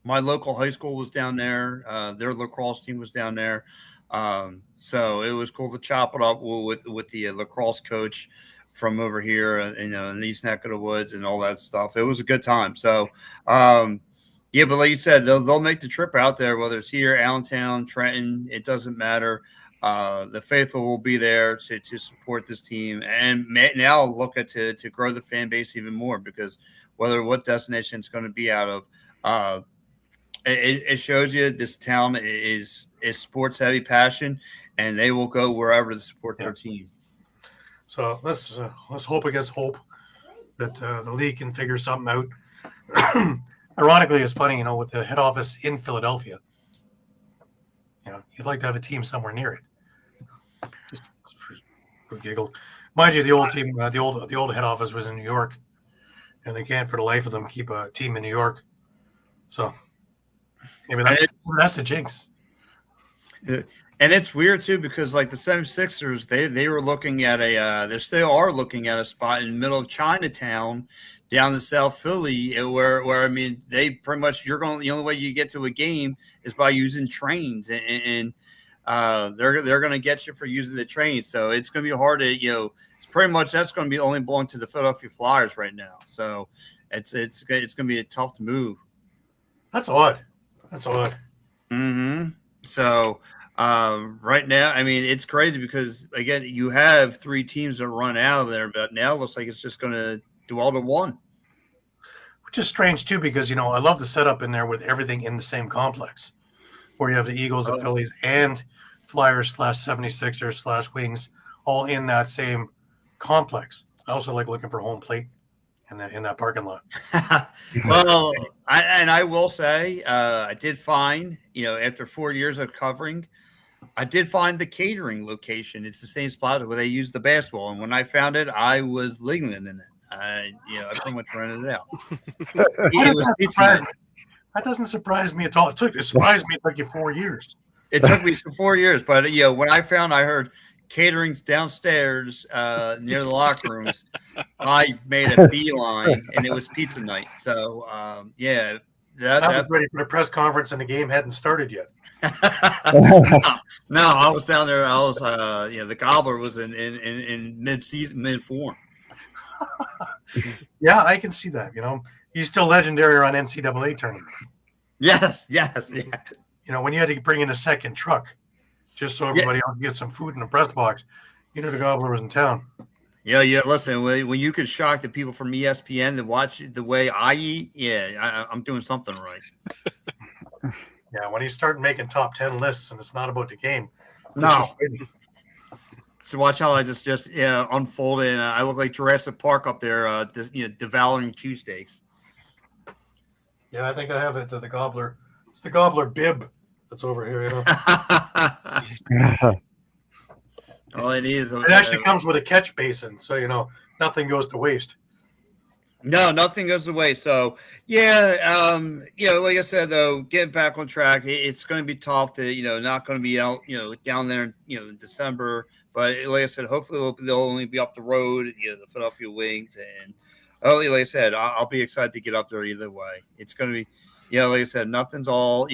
my local high school was down there. Their lacrosse team was down there. So it was cool to chop it up with the lacrosse coach from over here, in these neck of the woods and all that stuff. It was a good time. So, yeah, but like you said, they'll make the trip out there, whether it's here, Allentown, Trenton, it doesn't matter. The faithful will be there to support this team, and now look at to grow the fan base even more, because what destination it's going to be out of, it shows you this town is sports heavy passion, and they will go wherever to support their team. So let's hope against hope that the league can figure something out. Ironically, it's funny, with the head office in Philadelphia, you'd like to have a team somewhere near it. Just for giggle. Mind you, the old team, the old head office was in New York, and they can't for the life of them keep a team in New York. So maybe that's the jinx. And it's weird too, because like the 76ers, they were looking at they still are looking at a spot in the middle of Chinatown, down in South Philly, where I mean, they pretty much the only way you get to a game is by using trains, and they're going to get you for using the trains. So it's going to be hard to it's pretty much that's going to be only belong to the Philadelphia Flyers right now. So it's going to be a tough move. That's odd. Mm-hmm. So. Right now, I mean, it's crazy because, again, you have three teams that run out of there, but now it looks like it's just going to do all to one. Which is strange, too, because, I love the setup in there with everything in the same complex, where you have the Eagles, the Phillies, and Flyers / 76ers / Wings all in that same complex. I also like looking for home plate in that parking lot. Well, I will say, I did find, after 4 years of covering, I did find the catering location. It's the same spot where they use the basketball. And when I found it, I was lignin in it. I pretty much rented it out. It was pizza night. That doesn't surprise me at all. It surprised me. It took you 4 years. It took me 4 years, but when I heard catering's downstairs near the locker rooms, I made a beeline, and it was pizza night. So yeah, that was ready for the press conference, and the game hadn't started yet. No, I was down there. I was the Gobbler was in mid form. Yeah, I can see that. He's still legendary around NCAA tournament. Yes, yeah. When you had to bring in a second truck just so everybody else could get some food in the press box, the Gobbler was in town. Yeah. Listen, when you could shock the people from ESPN that watch the way I eat, I'm doing something right. Yeah, when he's starting making top 10 lists and it's not about the game. No. So watch how I just unfolded, and I look like Jurassic Park up there, devouring cheesesteaks. Yeah, I think I have it. The Gobbler. It's the Gobbler bib that's over here. All it is. It actually comes with a catch basin, so nothing goes to waste. No, nothing goes away. So, like I said, though, getting back on track, it's going to be tough to, not going to be out, down there, in December. But like I said, hopefully they'll only be up the road, the Philadelphia Wings. And like I said, I'll be excited to get up there either way. It's going to be, like I said, nothing's all,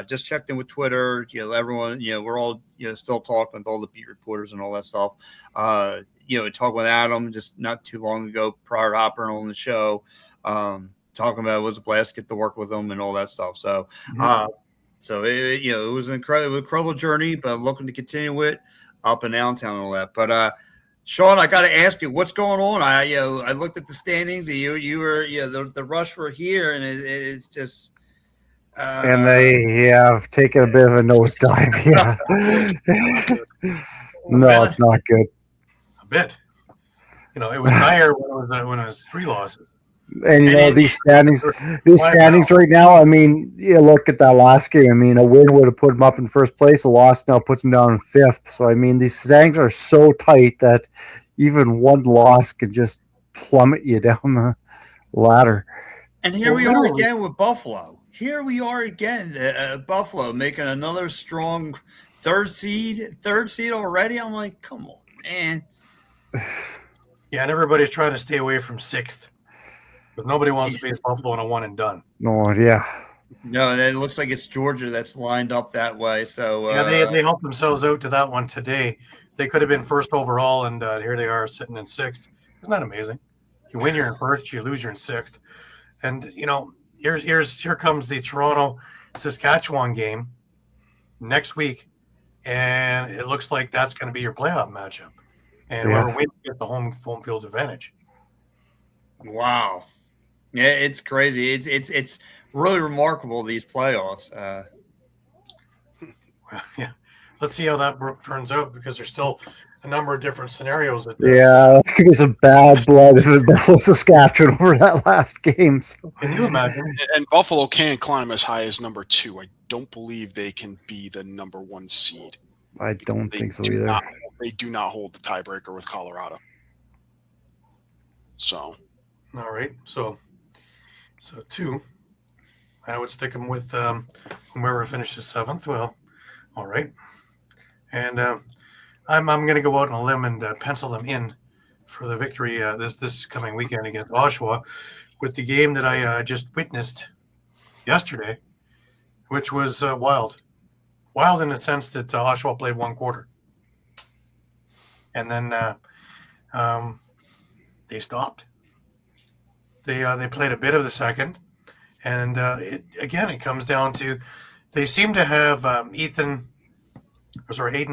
just checked in with Twitter, everyone, we're all, still talking with all the beat reporters and all that stuff. Talking with Adam just not too long ago prior to hopping on the show, talking about it was a blast to get to work with them and all that stuff. So, it was an incredible journey, but looking to continue it up in Allentown and all that. But Shawn, I got to ask you, what's going on? I looked at the standings. You were the Rush were here, and it's just And they have taken a bit of a nosedive. Yeah. No, it's not good. A bit. It was dire when it was 3 losses. And these standings right now. I mean, you look at that last game. I mean, a win would have put them up in first place. A loss now puts them down in 5th. So I mean, these standings are so tight that even one loss can just plummet you down the ladder. And here we are again with Buffalo. Here we are again, Buffalo making another strong third seed already. I'm like, come on, man. Yeah, and everybody's trying to stay away from 6th. But nobody wants to face Buffalo in a one and done. No, yeah. No, it looks like it's Georgia that's lined up that way. So yeah, they helped themselves out to that one today. They could have been first overall, and here they are sitting in 6th. Isn't that amazing? You win, you're in first. You lose, you're in 6th. And here comes the Toronto Saskatchewan game next week, and it looks like that's going to be your playoff matchup. And whoever wins gets the home field advantage. Wow. Yeah, it's crazy. It's really remarkable, these playoffs. Yeah, let's see how that turns out, because there's still a number of different scenarios. Yeah, it could be some bad blood if it's Buffalo Saskatchewan over that last game. So. Can you imagine? And Buffalo can climb as high as number 2. I don't believe they can be the number 1 seed. I don't think so either. They do not hold the tiebreaker with Colorado. So. All right, so 2. I would stick them with whoever finishes 7th. Well, all right, and I'm going to go out on a limb and pencil them in for the victory this coming weekend against Oshawa, with the game that I just witnessed yesterday, which was wild in the sense that Oshawa played 1 quarter, and then they stopped. They played a bit of the second, and it comes down to they seem to have Aiden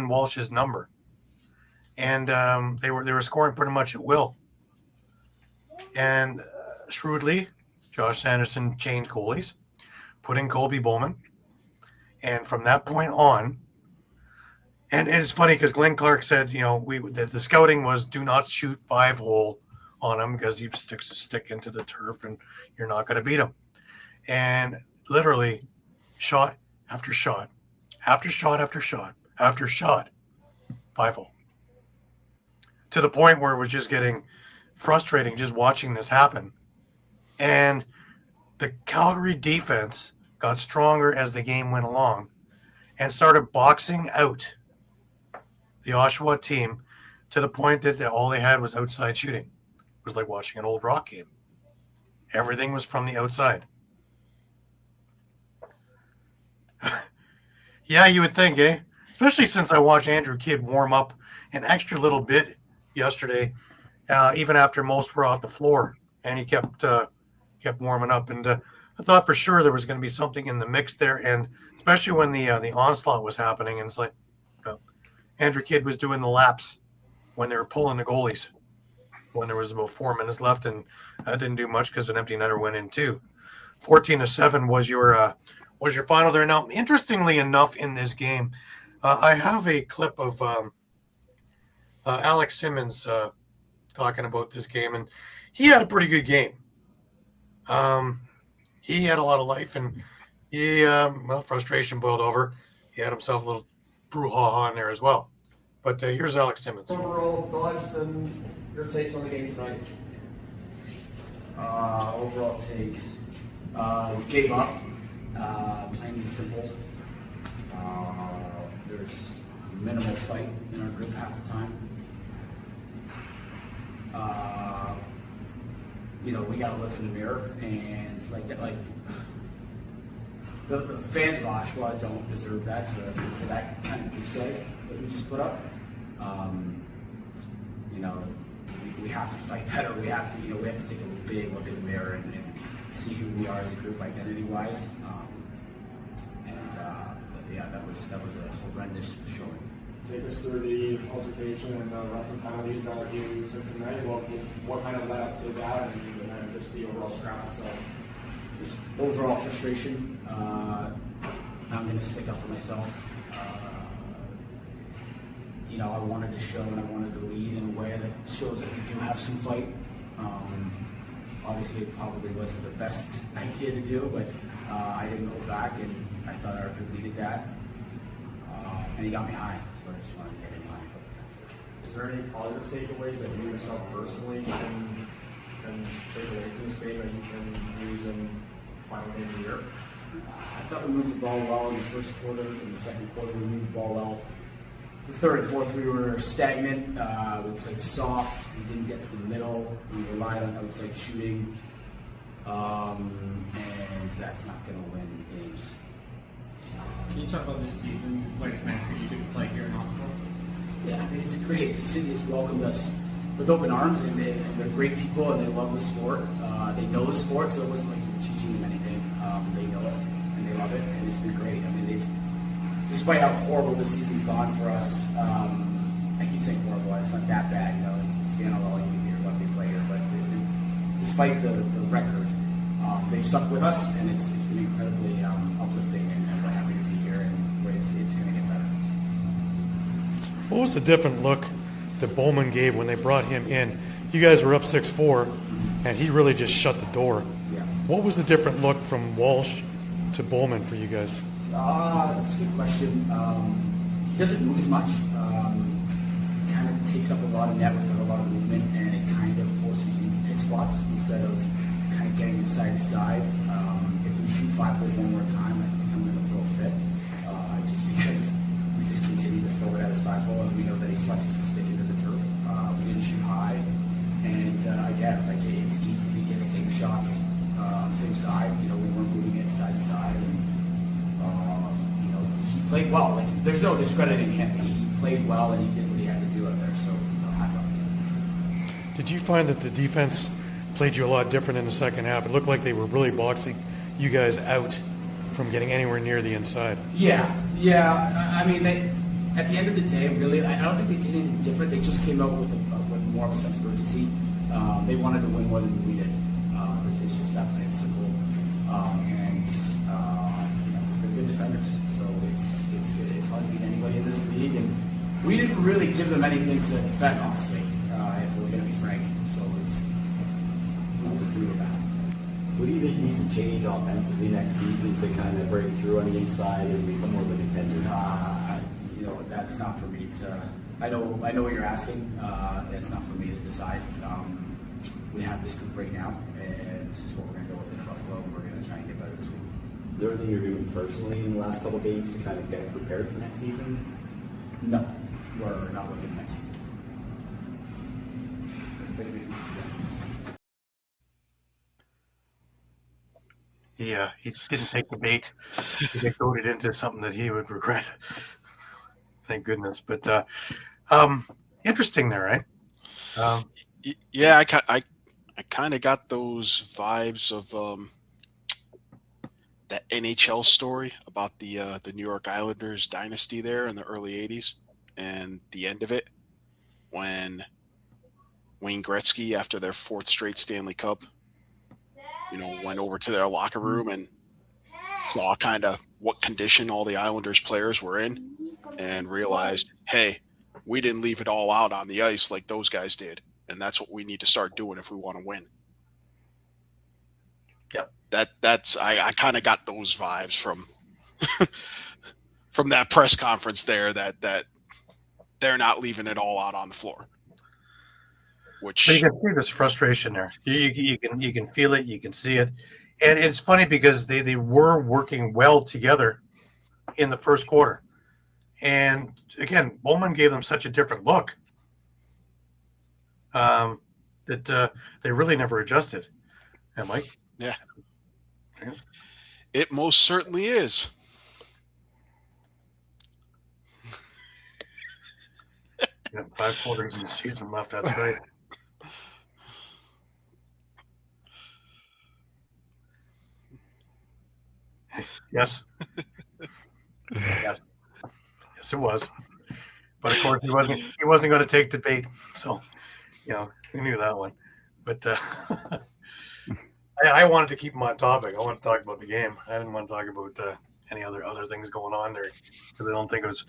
Walsh's number, and they were scoring pretty much at will. And shrewdly, Josh Sanderson changed goalies, put in Colby Bowman, and from that point on, and it's funny because Glenn Clark said, the scouting was do not shoot 5-hole on him because he sticks a stick into the turf and you're not going to beat him. And literally shot after shot, after shot, after shot, after shot, 5-hole. To the point where it was just getting frustrating just watching this happen. And the Calgary defense got stronger as the game went along and started boxing out the Oshawa team to the point that all they had was outside shooting. It was like watching an old Rock game. Everything was from the outside. Yeah, you would think, eh? Especially since I watched Andrew Kidd warm up an extra little bit yesterday, even after most were off the floor, and he kept warming up. And I thought for sure there was going to be something in the mix there, and especially when the onslaught was happening, and it's like Andrew Kidd was doing the laps when they were pulling the goalies. When there was about 4 minutes left, and that didn't do much because an empty netter went in too. 14-7 was your final there. Now, interestingly enough, in this game, I have a clip of Alex Simmons talking about this game, and he had a pretty good game. He had a lot of life, and frustration boiled over. He had himself a little brouhaha in there as well. But here's Alex Simmons. Overall thoughts and your takes on the game tonight? Overall takes. Gave up. Plain and simple. There's minimal fight in our group half the time. We got to look in the mirror and the fans of Oshawa don't deserve that for that kind of goose egg that we just put up. We have to fight better. We have to take a big look in the mirror and see who we are as a group identity-wise. That was a horrendous showing. Take us through the altercation and the rough penalties that you took tonight. What kind of led up to that, and then just the overall scrum itself? just overall frustration. I'm going to stick up for myself. I wanted to show and I wanted to lead in a way that shows that we do have some fight. Obviously, it probably wasn't the best idea to do, but I didn't hold back, and I thought our group needed that. And he got me high, so I just wanted to get in line. Is there any positive takeaways that you yourself personally can take away from this game that you can use in the final game of the year? I thought we moved the ball well in the first quarter. In the second quarter, we moved the ball well. The third and fourth, we were stagnant. We played soft. We didn't get to the middle. We relied on outside shooting. And that's not going to win games. Can you talk about this season, what it's meant for you to play here in Ottawa? Yeah, I mean, it's great. The city has welcomed us with open arms, and they're great people, and they love the sport. They know the sport, so it wasn't like we were teaching them anything. They know it, and they love it, and it's been great. I mean, despite how horrible this season's gone for us, I keep saying horrible, it's not that bad, it's the NLL, you're lucky to play here, but despite the record, they've stuck with us, and it's been incredibly uplifting, and we're happy to be here, and it's going to get better. What was the different look that Bowman gave when they brought him in? You guys were up 6-4, and he really just shut the door. Yeah. What was the different look from Walsh to Bowman for you guys? That's a good question. He doesn't move as much. Kind of takes up a lot of net without a lot of movement, and it kind of forces you to pick spots instead of kind of getting you side to side. If we shoot 5-4 one more time, I think I'm going to throw a fit, just because we just continue to throw it at his 5-hole, and we know that he flexes his stick into the turf. We didn't shoot high, and again, like it's easy to get same shots on the same side. We weren't moving it side to side, and he played well. Like, there's no discrediting him. He played well, and he did what he had to do out there. So hats off to him. Did you find that the defense played you a lot different in the second half? It looked like they were really boxing you guys out from getting anywhere near the inside. Yeah. I mean, at the end of the day, really, I don't think they did anything different. They just came out with more of a sense of urgency. They wanted to win more than we did. It's just that plain simple. And they're good defenders, so it's good. It's hard to beat anybody in this league, and we didn't really give them anything to defend, honestly. If we're going to be frank, so we were bad. What do you think needs to change offensively next season to kind of break through on the inside and become more of a contender? That's not for me to. I know what you're asking. It's not for me to decide. We have this group right now, and this is what we're going to go with in Buffalo. We're going to try and get better this week. Is there anything you're doing personally in the last couple of games to kind of get prepared for next season? No, we're not looking next season. Yeah, he didn't take the bait. He goaded into something that he would regret. Thank goodness. But interesting there, right? Yeah, I kind of got those vibes of that NHL story about the New York Islanders dynasty there in the early 80s and the end of it when Wayne Gretzky, after their fourth straight Stanley Cup, went over to their locker room and saw kind of what condition all the Islanders players were in and realized, hey, we didn't leave it all out on the ice like those guys did. And that's what we need to start doing if we want to win. Yep. I kind of got those vibes from that press conference there that they're not leaving it all out on the floor. Which but you can see this frustration there. You can feel it, you can see it. And it's funny because they were working well together in the first quarter. And again, Bowman gave them such a different look that they really never adjusted. Yeah, Mike? Yeah. It most certainly is. Yeah, 5 quarters in the season left, that's right. Yes. Yes, it was. But of course, he wasn't going to take the bait. So, we knew that one. But I wanted to keep them on topic. I wanted to talk about the game. I didn't want to talk about any other things going on there because I don't think it's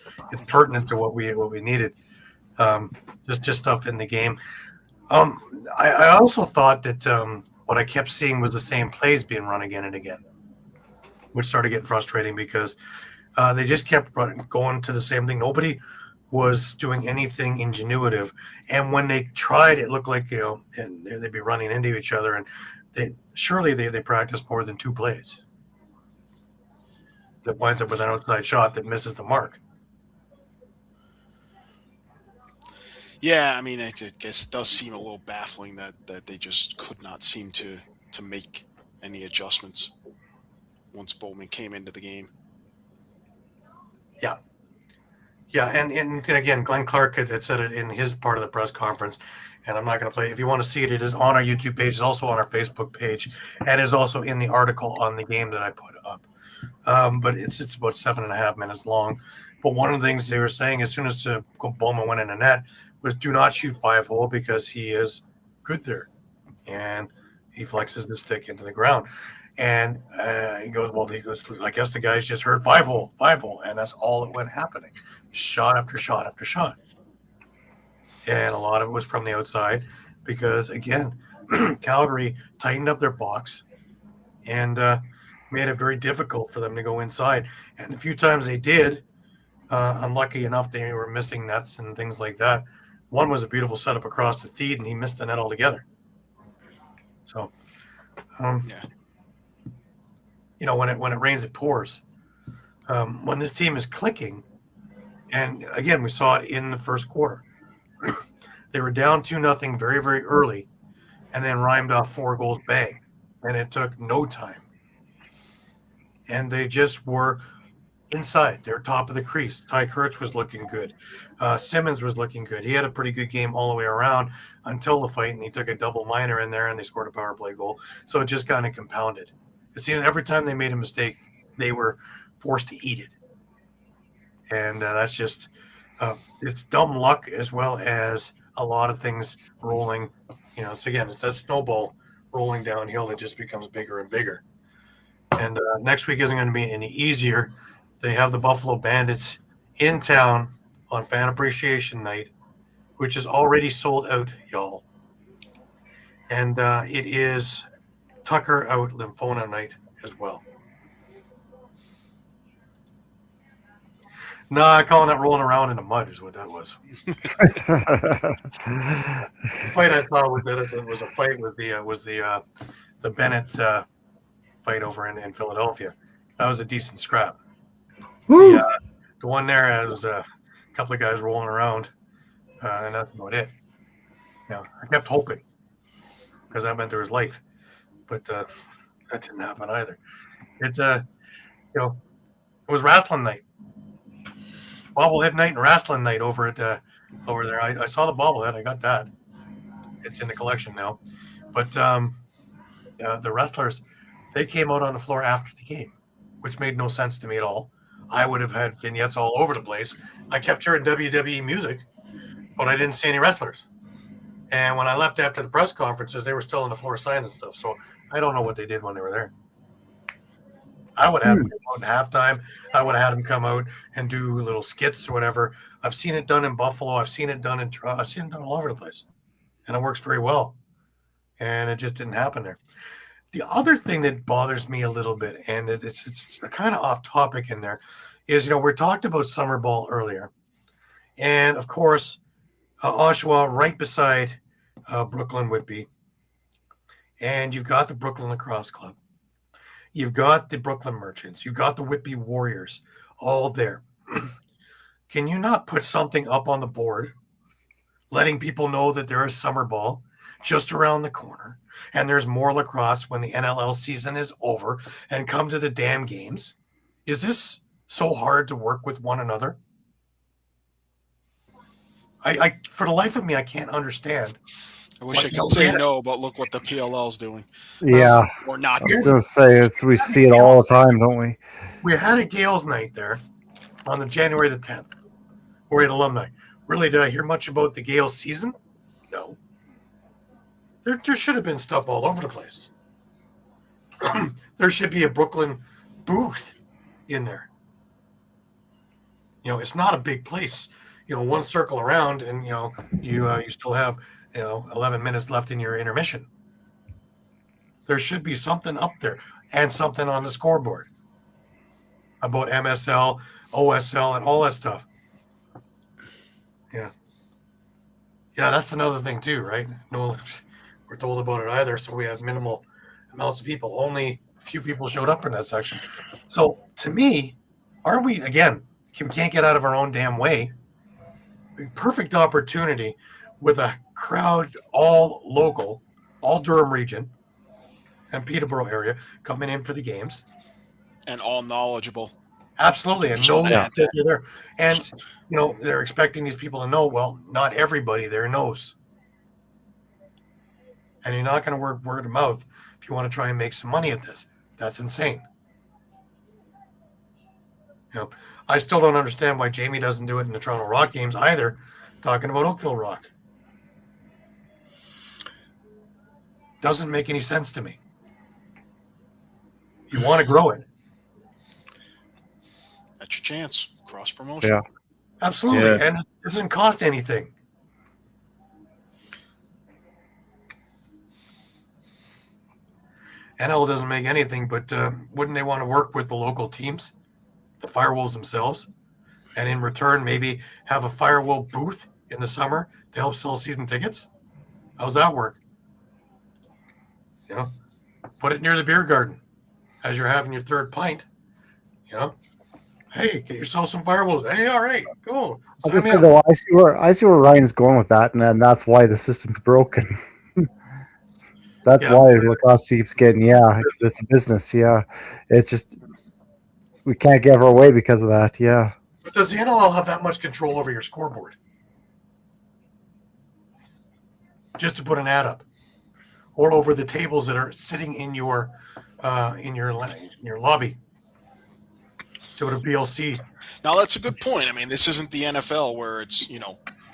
pertinent to what we needed. Just stuff in the game. I also thought that what I kept seeing was the same plays being run again and again, which started getting frustrating because they just kept going to the same thing. Nobody was doing anything ingenuitive, and when they tried, it looked like and they'd be running into each other, and they practiced more than 2 plays that winds up with an outside shot that misses the mark. Yeah, I mean, I guess it does seem a little baffling that they just could not seem to make any adjustments once Bowman came into the game. Yeah, and again, Glenn Clark had said it in his part of the press conference, and I'm not going to play. If you want to see it, it is on our YouTube page. It's also on our Facebook page, and is also in the article on the game that I put up. But it's about 7.5 minutes long. But one of the things they were saying as soon as Bowman went in the net was do not shoot 5-hole because he is good there, and he flexes the stick into the ground. And he goes, well, I guess the guys just heard 5-hole, and that's all that went happening. Shot after shot after shot. And a lot of it was from the outside because, again, Calgary tightened up their box and made it very difficult for them to go inside. And the few times they did, unlucky enough, they were missing nets and things like that. One was a beautiful setup across the feed, and he missed the net altogether. So, when it rains, it pours. When this team is clicking, and again, we saw it in the first quarter. They were down 2-0 very, very early, and then rhymed off 4 goals bang, and it took no time. And they just were inside. They were top of the crease. Ty Kurtz was looking good. Simmons was looking good. He had a pretty good game all the way around until the fight, and he took a double minor in there, and they scored a power play goal. So it just kind of compounded. It seemed every time they made a mistake, they were forced to eat it. And that's just it's dumb luck as well as a lot of things rolling. So again, it's that snowball rolling downhill that just becomes bigger and bigger. And next week isn't going to be any easier. They have the Buffalo Bandits in town on Fan Appreciation Night, which is already sold out, y'all. And it is Tucker Out Lymphoma Night as well. Nah, calling that rolling around in the mud is what that was. The fight I thought was a fight was the Bennett fight over in Philadelphia. That was a decent scrap. The one there was a couple of guys rolling around, and that's about it. I kept hoping because that meant there was life, but that didn't happen either. It was wrestling night. Bobblehead night and wrestling night over there. I saw the bobblehead. I got that. It's in the collection now. But the wrestlers, they came out on the floor after the game, which made no sense to me at all. I would have had vignettes all over the place. I kept hearing WWE music, but I didn't see any wrestlers. And when I left after the press conferences, they were still on the floor signing stuff. So I don't know what they did when they were there. I would have had them come out in halftime. I would have had them come out and do little skits or whatever. I've seen it done in Buffalo. I've seen it done in Toronto. I've seen it done all over the place. And it works very well. And it just didn't happen there. The other thing that bothers me a little bit, and it's kind of off topic in there, is, we talked about summer ball earlier. And, of course, Oshawa right beside Brooklyn Whitby. And you've got the Brooklyn Lacrosse Club. You've got the Brooklyn Merchants. You've got the Whitby Warriors all there. Can you not put something up on the board letting people know that there is summer ball just around the corner and there's more lacrosse when the NLL season is over, and come to the damn games? Is this so hard to work with one another? I for the life of me, I can't understand. I wish I could say no, but look what the PLL's doing. Yeah. Or not I was doing. going to say, we see it all the time, don't we? We had a Gales night there on the January the 10th. We had alumni. Really, did I hear much about the Gales season? No. There should have been stuff all over the place. there should be a Brooklyn booth in there. It's not a big place. One circle around, and you still have 11 minutes left in your intermission. There should be something up there and something on the scoreboard about MSL, OSL, and all that stuff. Yeah, that's another thing too, right? No, we're told about it either, so we have minimal amounts of people. Only a few people showed up in that section. So to me, are we again? We can't get out of our own damn way. Perfect opportunity with a crowd, all local, all Durham region and Peterborough area coming in for the games. And all knowledgeable. Absolutely. And knows that you're there. And, they're expecting these people to know, well, not everybody there knows. And you're not going to work word of mouth if you want to try and make some money at this. That's insane. I still don't understand why Jamie doesn't do it in the Toronto Rock games either, talking about Oakville Rock. Doesn't make any sense to me. You want to grow it. That's your chance. Cross promotion. Yeah. Absolutely. Yeah. And it doesn't cost anything. NL doesn't make anything, but wouldn't they want to work with the local teams, the Firewolves themselves, and in return maybe have a Firewolf booth in the summer to help sell season tickets? How's that work? Put it near the beer garden as you're having your third pint. Hey, get yourself some Firewolves. Hey, all right, cool. I was gonna say though, I see where Ryan's going with that, and that's why the system's broken. That's why Lacrosse keeps getting, it's a business. Yeah, it's just we can't give our way because of that. Yeah. But does the NLL have that much control over your scoreboard? Just to put an ad up, or over the tables that are sitting in your lobby to a BLC. Now that's a good point. I mean, this isn't the NFL where it's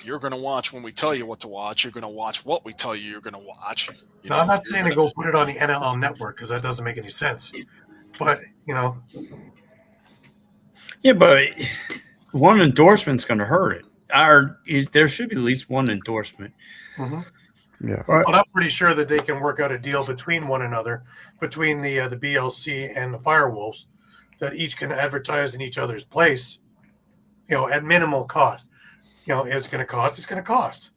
you're going to watch when we tell you what to watch. You're going to watch what we tell you you're going to watch. I'm not saying to go put it on the NLL network because that doesn't make any sense. But yeah, but one endorsement's going to hurt it. There should be at least one endorsement. Mm-hmm. Yeah, but I'm pretty sure that they can work out a deal between one another, between the BLC and the Firewolves, that each can advertise in each other's place, at minimal cost. It's going to cost.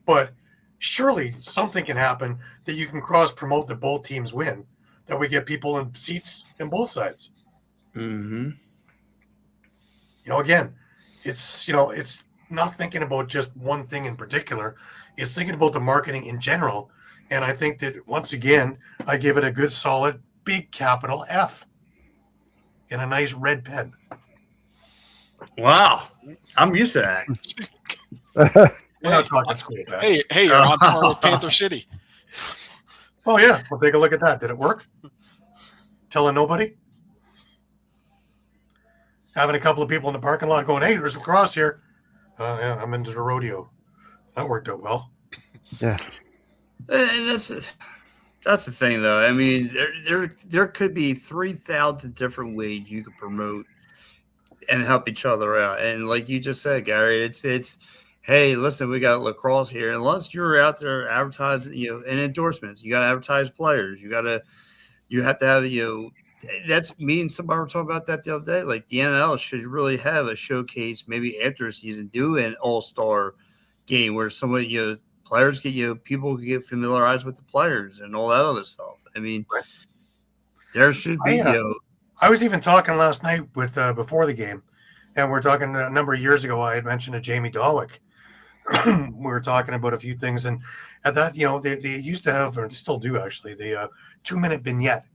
But surely something can happen that you can cross promote that both teams win, that we get people in seats on both sides. Mm-hmm. Again, it's not thinking about just one thing in particular. It's thinking about the marketing in general. And I think that, once again, I give it a good, solid, big capital F in a nice red pen. Wow. I'm used to that. We're not talking school back. Hey, you're on par with Panther City. Oh, yeah. Well, take a look at that. Did it work? Telling nobody? Having a couple of people in the parking lot going, hey, there's Lacrosse here. Yeah, I'm into the rodeo. That worked out well. Yeah. That's the thing, though. I mean, there could be 3,000 different ways you could promote and help each other out. And like you just said, Gary, it's hey, listen, we got Lacrosse here. Unless you're out there advertising, and endorsements, you got to advertise players. You have to have, that's me and somebody were talking about that the other day. Like the NL should really have a showcase maybe after a season, do an all-star game where somebody, players get, people can get familiarized with the players and all that other stuff. I mean, there should be, I was even talking last night with before the game, and we're talking a number of years ago. I had mentioned to Jamie Dolwick. We were talking about a few things, and at that, they used to have, or they still do actually, the 2-minute vignette.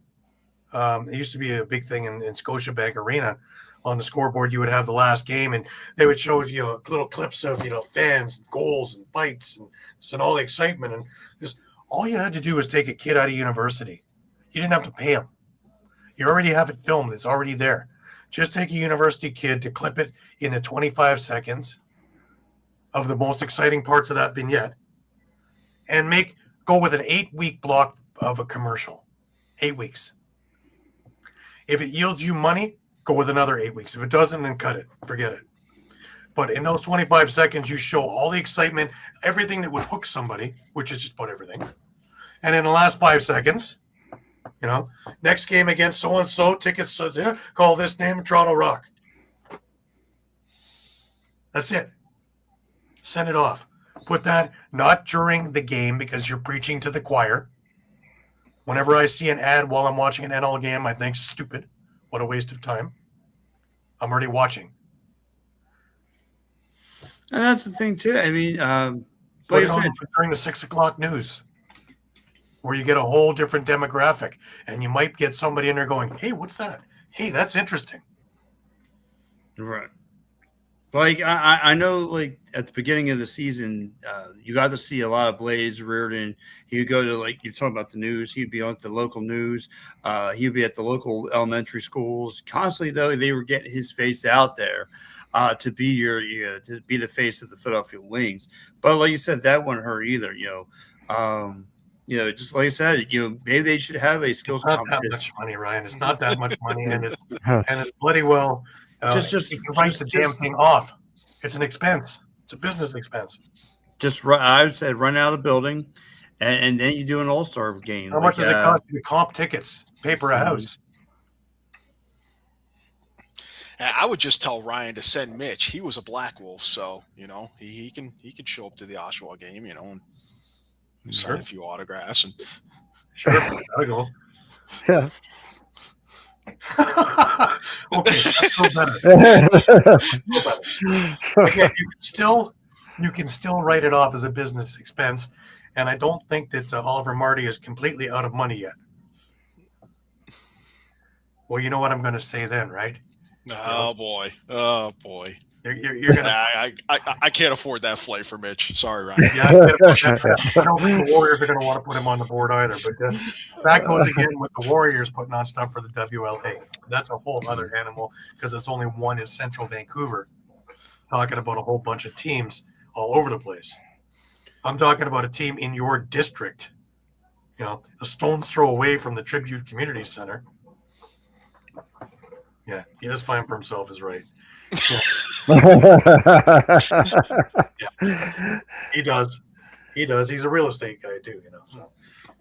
It used to be a big thing in Scotiabank Arena. On the scoreboard, you would have the last game, and they would show little clips of fans, and goals, and fights, and all the excitement. And just all you had to do was take a kid out of university. You didn't have to pay him. You already have it filmed. It's already there. Just take a university kid to clip it into 25 seconds of the most exciting parts of that vignette, and go with an 8-week block of a commercial. 8 weeks. If it yields you money, go with another 8 weeks. If it doesn't, then cut it. Forget it. But in those 25 seconds, you show all the excitement, everything that would hook somebody, which is just about everything. And in the last 5 seconds, next game against so-and-so, tickets, call this name, Toronto Rock. That's it. Send it off. Put that not during the game because you're preaching to the choir. Whenever I see an ad while I'm watching an NL game, I think, stupid. What a waste of time. I'm already watching. And that's the thing, too. I mean, Put it on during the 6 o'clock news where you get a whole different demographic. And you might get somebody in there going, hey, what's that? Hey, that's interesting. Right. Like, I know, like, at the beginning of the season, you got to see a lot of Blaze Reardon. He would go to, like, you're talking about the news. He'd be on the local news. He would be at the local elementary schools. Constantly, though, they were getting his face out there to be to be the face of the Philadelphia Wings. But like you said, that wouldn't hurt either, just like I said, maybe they should have a skills competition. Not that much money, Ryan. It's not that much money, and it's bloody well. You can write the damn thing off. It's an expense. It's a business expense. I would say run out of building, and then you do an all-star game. How much does it cost you to comp tickets, paper a house? I would just tell Ryan to send Mitch. He was a Black Wolf, so he can show up to the Oshawa game, and sign a few autographs and sure, gotta go. Yeah. Okay, that's so better. Again, you can still write it off as a business expense, and I don't think that Oliver Marty is completely out of money yet. Well, you know what I'm going to say then, right? Oh boy! You're gonna. I can't afford that flight for Mitch. Sorry, Ryan. Yeah, I don't think the Warriors are going to want to put him on the board either. But that goes again with the Warriors putting on stuff for the WLA. That's a whole other animal because there's only one in central Vancouver. Talking about a whole bunch of teams all over the place. I'm talking about a team in your district. A stone's throw away from the Tribute Community Center. Yeah, he does fine for himself is right. Yeah. He does. He's a real estate guy too, So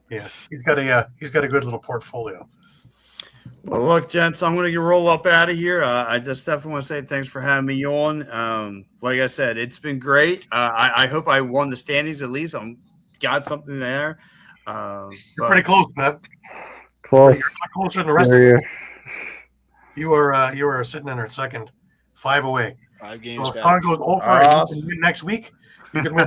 yeah, he's got a good little portfolio. Well, look, gents, I'm going to roll up out of here. I just definitely want to say thanks for having me on. Like I said, it's been great. I hope I won the standings at least. I'm got something there. You're pretty close, man. Close. You're closer than the rest of them. You are sitting in our second, 5 away. 5 games. So if Con goes over and you can win next week, you can win.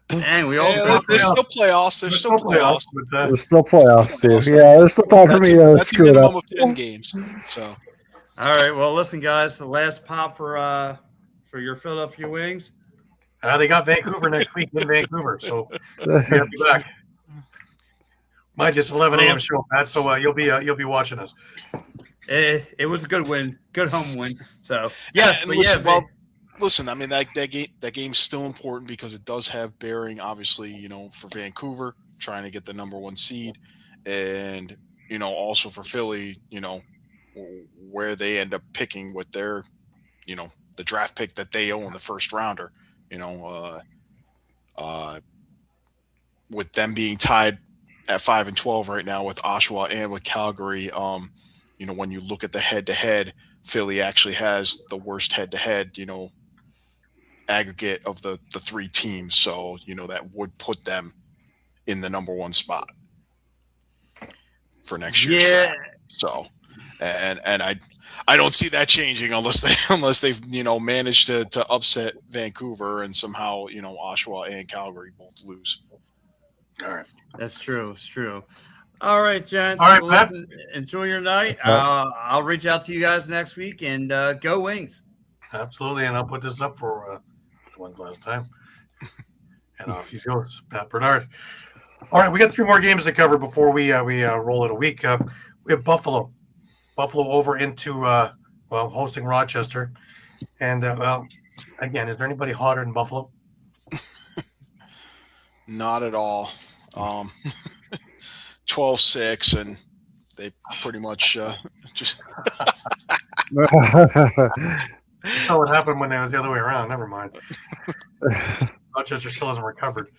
And we all there's still playoffs. There's still playoffs. There's still playoffs too. Yeah, there's still time for me to screw it up. Of 10 games. So. All right. Well, listen, guys. The last pop for your Philadelphia Wings. They got Vancouver next week in Vancouver, so we'll be back. Mine just 11 a.m. show, Pat. So you'll be watching us. It was a good win, good home win. So listen. I mean that game's still important because it does have bearing, obviously, for Vancouver trying to get the number 1 seed, and also for Philly, where they end up picking with their, the draft pick that they own, the first rounder, with them being tied at 5-12 right now with Oshawa and with Calgary. When you look at the head-to-head, Philly actually has the worst head-to-head, aggregate of the 3 teams. So, that would put them in the number 1 spot for next year. Yeah. So, and I don't see that changing unless they've managed to upset Vancouver and somehow Oshawa and Calgary both lose. All right. That's true. It's true. All right, gents. All right, well, listen, enjoy your night. I'll reach out to you guys next week, and go Wings. Absolutely, and I'll put this up for one last time. And off he goes, Pat Bernard. All right, we got 3 more games to cover before we roll it a week. We have Buffalo over into hosting Rochester, and again, is there anybody hotter than Buffalo? Not at all. 12-6, and They pretty much just saw what happened when it was the other way around. Never mind. Rochester still hasn't recovered.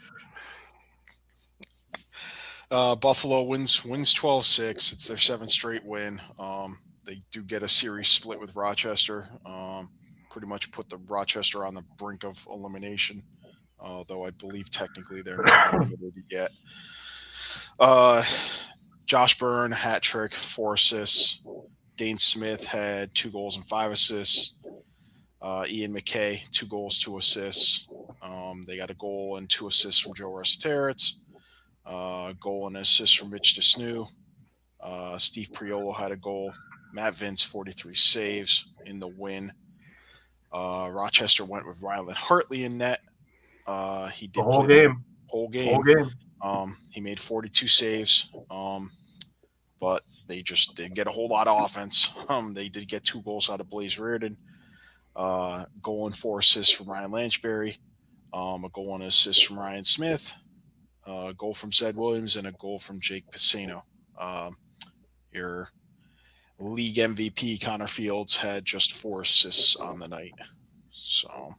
Buffalo wins 12-6. It's their 7th straight win. They do get a series split with Rochester. Pretty much put the Rochester on the brink of elimination, though I believe technically they're not eliminated yet. Josh Byrne, hat trick, 4 assists. Dane Smith had 2 goals and 5 assists. Ian McKay, 2 goals, 2 assists. They got a goal and 2 assists from Joe Russ-Terrets. Goal and assist from Mitch DeSnew. Steve Priolo had a goal. Matt Vince, 43 saves in the win. Rochester went with Ryland Hartley in net. He did the whole play game. Whole game. Whole game. He made 42 saves. But they just didn't get a whole lot of offense. They did get 2 goals out of Blaze Reardon. Goal and 4 assists from Ryan Lanchberry. A goal and assist from Ryan Smith. A goal from Zed Williams and a goal from Jake Pisano. Your league MVP, Connor Fields, had just 4 assists on the night. So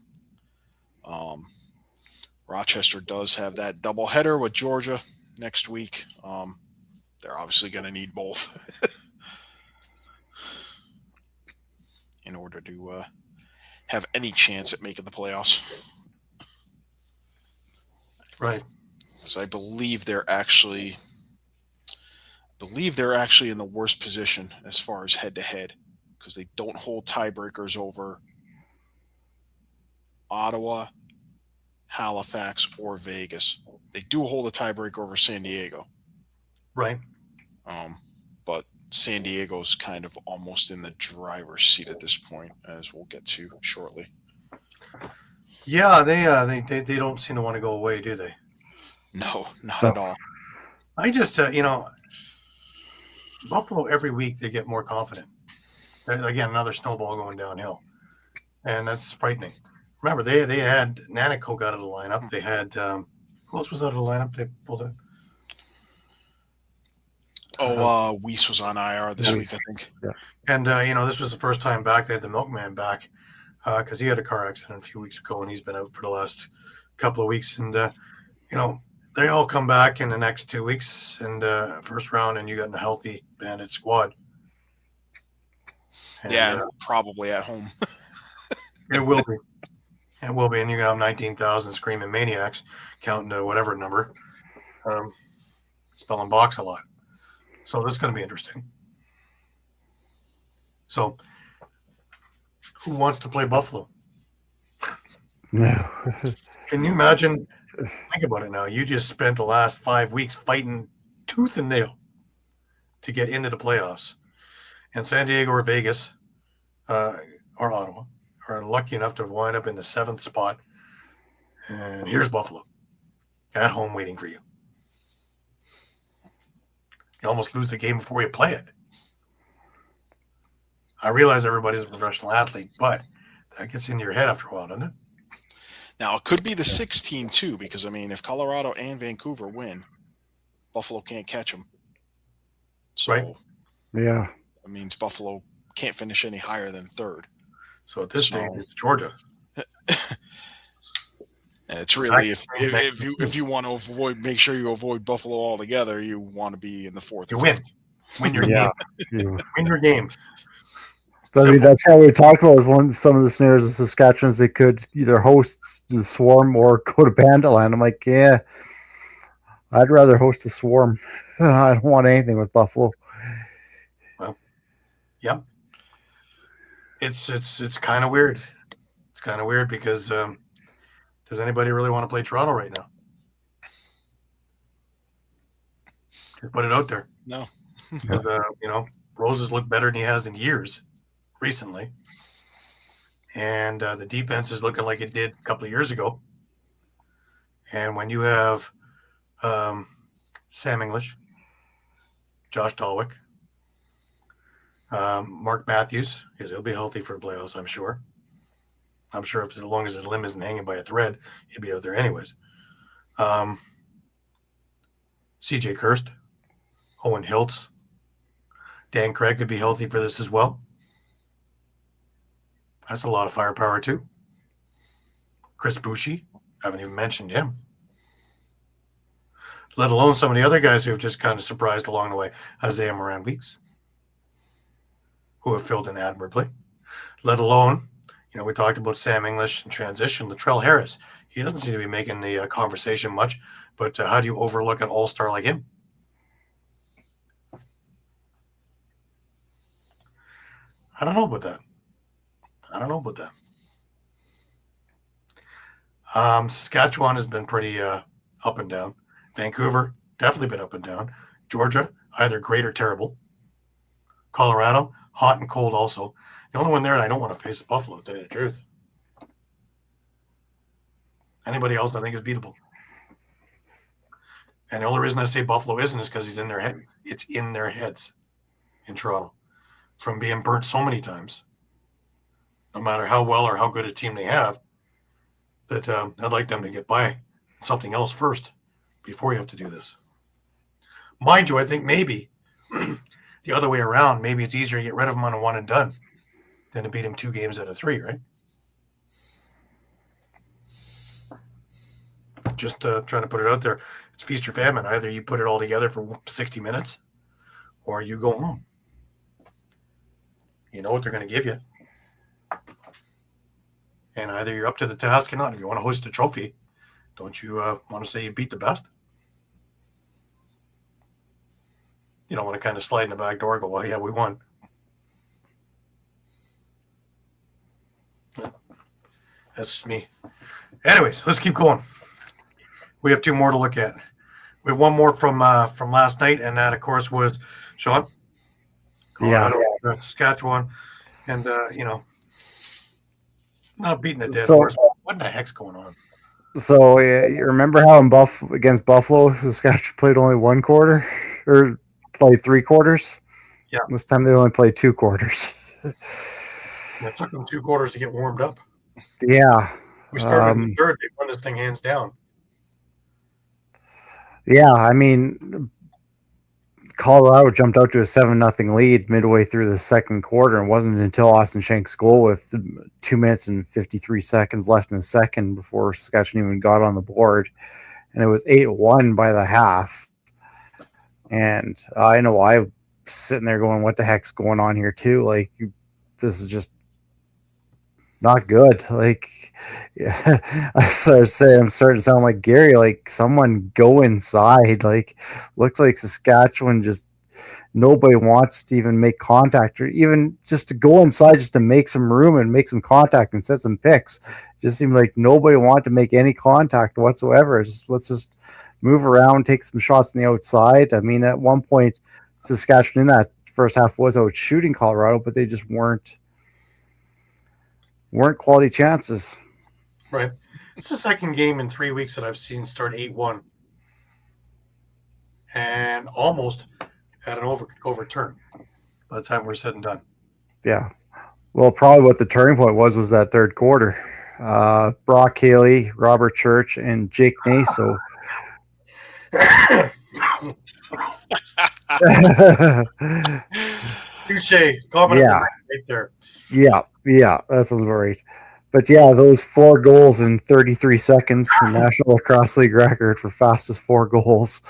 Rochester does have that doubleheader with Georgia next week. They're obviously going to need both in order to have any chance at making the playoffs. Right. Because I believe they're actually in the worst position as far as head-to-head, because they don't hold tiebreakers over Ottawa, Halifax, or Vegas. They do hold a tiebreaker over San Diego. Right. But San Diego's kind of almost in the driver's seat at this point, as we'll get to shortly. Yeah, they don't seem to want to go away, do they? No, not at all. I just, Buffalo every week they get more confident. Again, another snowball going downhill, and that's frightening. Remember, they had Nanacoke out of the lineup. They had who else was out of the lineup? They pulled it. Weiss was on IR this week, I think. Yeah. And this was the first time back. They had the milkman back because he had a car accident a few weeks ago, and he's been out for the last couple of weeks. And they all come back in the next 2 weeks and first round, and you got a healthy Bandit squad. And, probably at home. It will be. It will be. And you got 19,000 screaming maniacs counting to whatever number. Spelling box a lot. So this is going to be interesting. So who wants to play Buffalo? No. Can you imagine? Think about it now. You just spent the last 5 weeks fighting tooth and nail to get into the playoffs. And San Diego or Vegas or Ottawa are lucky enough to wind up in the 7th spot. And here's Buffalo at home waiting for you. You almost lose the game before you play it. I realize everybody's a professional athlete, but that gets into your head after a while, doesn't it? Now, it could be the 16 too, because, if Colorado and Vancouver win, Buffalo can't catch them. So, right. Yeah. That means Buffalo can't finish any higher than 3rd. So at this stage, it's Georgia. And it's really, if you want to make sure you avoid Buffalo altogether, you want to be in the 4th. You win. Win your game. Win your game. So, that's how we talked about some of the scenarios of Saskatchewan's they could either host the Swarm or go to Banditland. I'm like, yeah, I'd rather host the Swarm. I don't want anything with Buffalo. Well, yeah. It's kind of weird. It's kind of weird because does anybody really want to play Toronto right now? Just put it out there. No. Because, Roses look better than he has in years recently. And the defense is looking like it did a couple of years ago. And when you have Sam English, Josh Dalwick, Mark Matthews, because he'll be healthy for playoffs, I'm sure. I'm sure as long as his limb isn't hanging by a thread, he'll be out there anyways. CJ Kirst, Owen Hiltz, Dan Craig could be healthy for this as well. That's a lot of firepower too. Chris Boucher, haven't even mentioned him. Let alone some of the other guys who have just kind of surprised along the way. Isaiah Moran Weeks, who have filled in admirably. Let alone, we talked about Sam English in transition. Latrell Harris, he doesn't seem to be making the conversation much, but how do you overlook an all-star like him? I don't know about that. Saskatchewan has been pretty up and down. Vancouver, definitely been up and down. Georgia, either great or terrible. Colorado, hot and cold also. The only one there, and I don't want to face Buffalo, to tell you the truth. Anybody else, I think, is beatable. And the only reason I say Buffalo isn't is because he's in their head. It's in their heads in Toronto from being burnt so many times. No matter how well or how good a team they have, that I'd like them to get by something else first before you have to do this. Mind you, I think maybe the other way around, maybe it's easier to get rid of them on a one and done than to beat him 2 games out of 3, right? Just trying to put it out there. It's feast or famine. Either you put it all together for 60 minutes or you go home. You know what they're going to give you. And either you're up to the task or not. If you want to hoist a trophy, don't you want to say you beat the best? You don't want to kind of slide in the back door and go, well, yeah, we won. That's just me. Anyways, let's keep going. We have 2 more to look at. We have one more from last night, and that, of course, was Shawn. Colorado, Saskatchewan, and not beating a dead horse. What in the heck's going on? So you remember how against Buffalo, Saskatchewan played only 1 quarter, or played 3 quarters? Yeah. This time they only played 2 quarters. It took them 2 quarters to get warmed up. Yeah. We started in the third. They won this thing hands down. Yeah, I mean, Colorado jumped out to a 7-0 lead midway through the second quarter, and it wasn't until Austin Shank's goal with 2 minutes and 53 seconds left in the second before Saskatchewan even got on the board. And it was 8-1 by the half. And I know I'm sitting there going, what the heck's going on here too? Like, this is just not good. Like, yeah, I'm starting to sound like Gary. Like, someone go inside. Like, looks like Saskatchewan just nobody wants to even make contact, or even just to go inside, just to make some room and make some contact and set some picks. It just seemed like nobody wanted to make any contact whatsoever. Let's just move around, take some shots on the outside. I mean, at one point, Saskatchewan in that first half was out shooting Colorado, but they just weren't quality chances. Right. It's the second game in 3 weeks that I've seen start 8-1 and almost had an overturn by the time we're said and done. Yeah. Well, probably what the turning point was that third quarter. Brock Haley, Robert Church, and Jake Naso. Touche. Comment right there. Yeah, that sounds right. But yeah, those 4 goals in 33 seconds, the National Lacrosse League record for fastest 4 goals,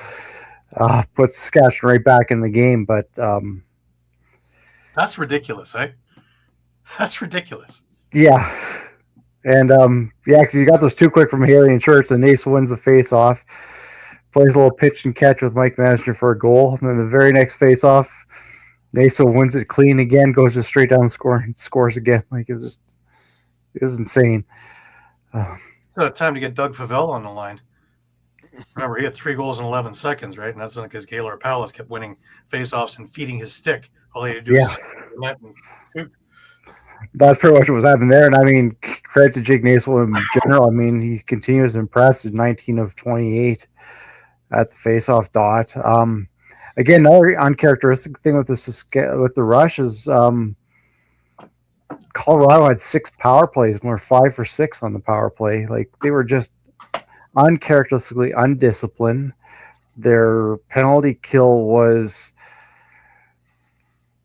puts Saskatchewan right back in the game. But that's ridiculous, eh? That's ridiculous. Yeah. And because you got those 2 quick from Haley and Church, and Nace wins the face-off, plays a little pitch and catch with Mike Masner for a goal, and then the very next face-off, Naso wins it clean again, goes just straight down the score and scores again. Like, it was insane. It's time to get Doug Favell on the line. Remember, he had 3 goals in 11 seconds, right? And that's because Gaylor Palace kept winning face-offs and feeding his stick. All he had to do is net and shoot. That's pretty much what was happening there. And I mean, credit to Jake Naso in general. I mean, he continues to impress at 19 of 28 at the face-off dot. Again, another uncharacteristic thing with the Rush is Colorado had 6 power plays, and we're 5 for 6 on the power play. Like, they were just uncharacteristically undisciplined. Their penalty kill was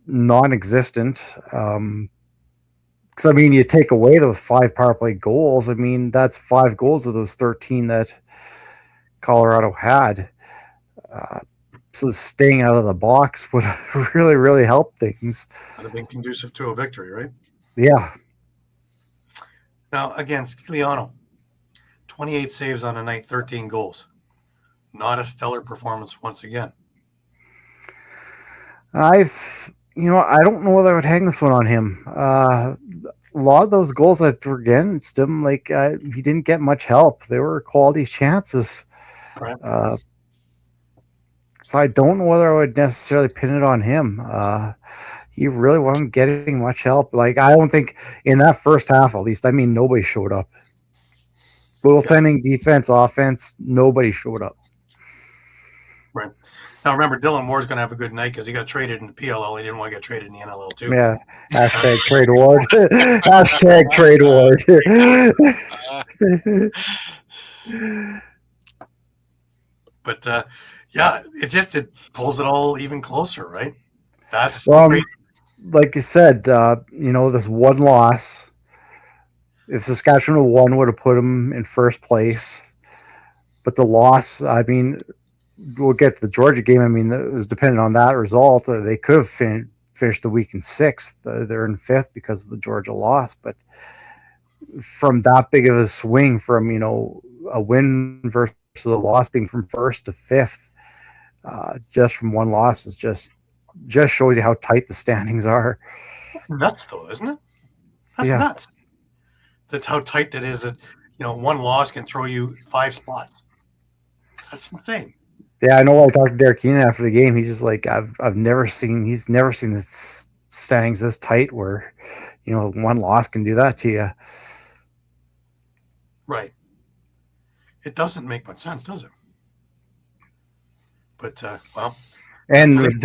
non-existent. Because I mean, you take away those 5 power play goals. I mean, that's 5 goals of those 13 that Colorado had. So staying out of the box would really, really help things. Would have been conducive to a victory, right? Yeah. Now, again, Scagliano, 28 saves on a night, 13 goals. Not a stellar performance once again. I don't know whether I would hang this one on him. A lot of those goals that were against him, like he didn't get much help. They were quality chances. Right. So I don't know whether I would necessarily pin it on him. He really wasn't getting much help. Like, I don't think in that first half, at least, I mean, nobody showed up. Goaltending, defense, offense, nobody showed up. Right. Now, remember, Dylan Moore's going to have a good night because he got traded in the PLL. He didn't want to get traded in the NLL, too. Yeah. Hashtag trade award. Hashtag trade award. But, yeah, it pulls it all even closer, right? That's great. Like you said, this one loss, if Saskatchewan won, would have put them in first place. But the loss, I mean, we'll get to the Georgia game. I mean, it was dependent on that result. They could have finished the week in 6th. They're in 5th because of the Georgia loss. But from that big of a swing from, a win versus a loss being from 1st to 5th, just from one loss is just shows you how tight the standings are. That's nuts, though, isn't it? That's nuts. That's how tight that is. That one loss can throw you 5 spots. That's insane. Yeah, I know. I talked to Derek Keenan after the game. He's just like, he's never seen this standings this tight where, one loss can do that to you. Right. It doesn't make much sense, does it? But well. And with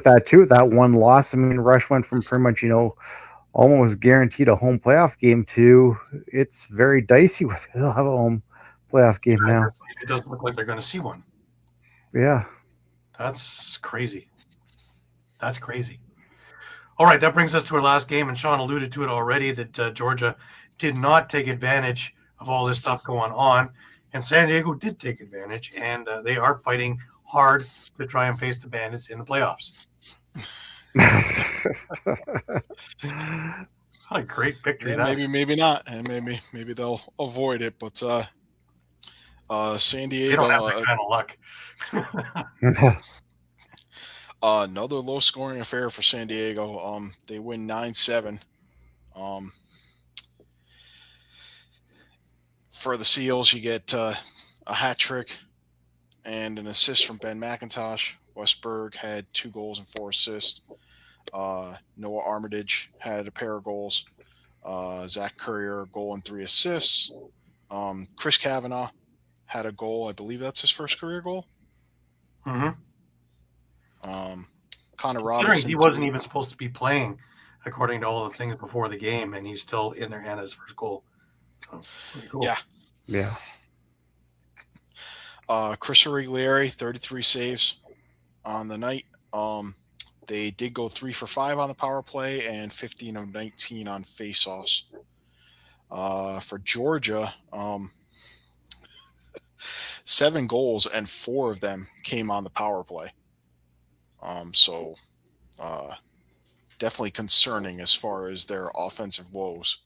that too, that one loss, I mean, Rush went from pretty much, almost guaranteed a home playoff game to it's very dicey with they'll have a home playoff game now. It doesn't look like they're going to see one. Yeah. That's crazy. That's crazy. All right, that brings us to our last game, and Shawn alluded to it already that Georgia did not take advantage of all this stuff going on, and San Diego did take advantage, and they are fighting hard to try and face the Bandits in the playoffs. What a great victory! Yeah, maybe not, and maybe they'll avoid it. But San Diego, they don't have that kind of luck. Another low-scoring affair for San Diego. They win 9-7. For the Seals, you get a hat trick and an assist from Ben McIntosh. Westberg had 2 goals and 4 assists. Noah Armitage had a pair of goals. Zach Courier, a goal and 3 assists. Chris Kavanaugh had a goal. I believe that's his first career goal. Mm-hmm. Connor Robinson. He wasn't even supposed to be playing, according to all the things before the game, and he's still in there and his first goal. So, pretty cool. Yeah. Chris Origlieri, 33 saves on the night. They did go 3 for 5 on the power play and 15 of 19 on faceoffs. For Georgia, 7 goals and 4 of them came on the power play. So definitely concerning as far as their offensive woes.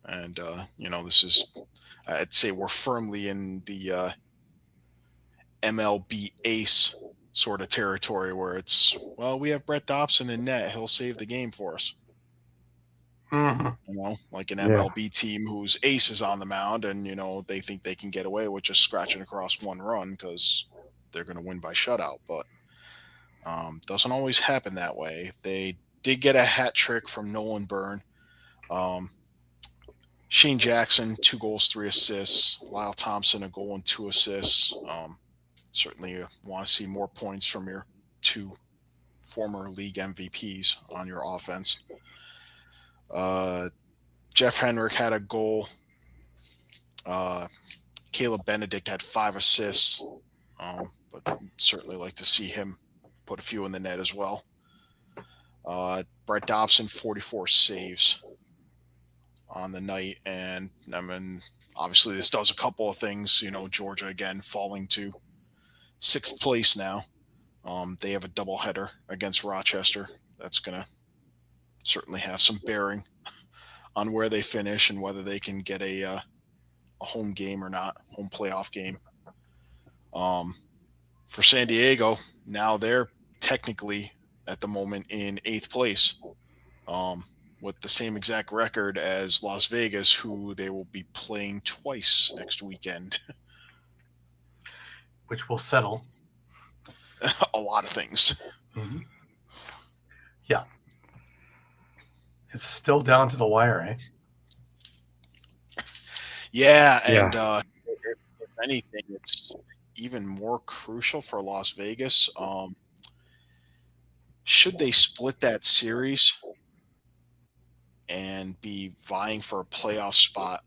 And, this is, I'd say we're firmly in the MLB ace sort of territory where it's, well, we have Brett Dobson in net. He'll save the game for us. Mm-hmm. Like an MLB team whose ace is on the mound and, they think they can get away with just scratching across one run because they're going to win by shutout. But doesn't always happen that way. They did get a hat trick from Nolan Byrne. Shane Jackson, 2 goals, 3 assists. Lyle Thompson, a goal and 2 assists. Certainly you want to see more points from your 2 former league MVPs on your offense. Jeff Henrik had a goal. Caleb Benedict had 5 assists. But certainly like to see him put a few in the net as well. Brett Dobson, 44 saves on the night. And I mean, obviously this does a couple of things. Georgia again falling to 6th place now. They have a doubleheader against Rochester. That's going to certainly have some bearing on where they finish and whether they can get a home game or not, home playoff game. For San Diego, now they're technically at the moment in 8th place, with the same exact record as Las Vegas, who they will be playing twice next weekend. Which will settle a lot of things. Mm-hmm. Yeah. It's still down to the wire, eh? Yeah, and if anything, it's even more crucial for Las Vegas. Should they split that series and be vying for a playoff spot,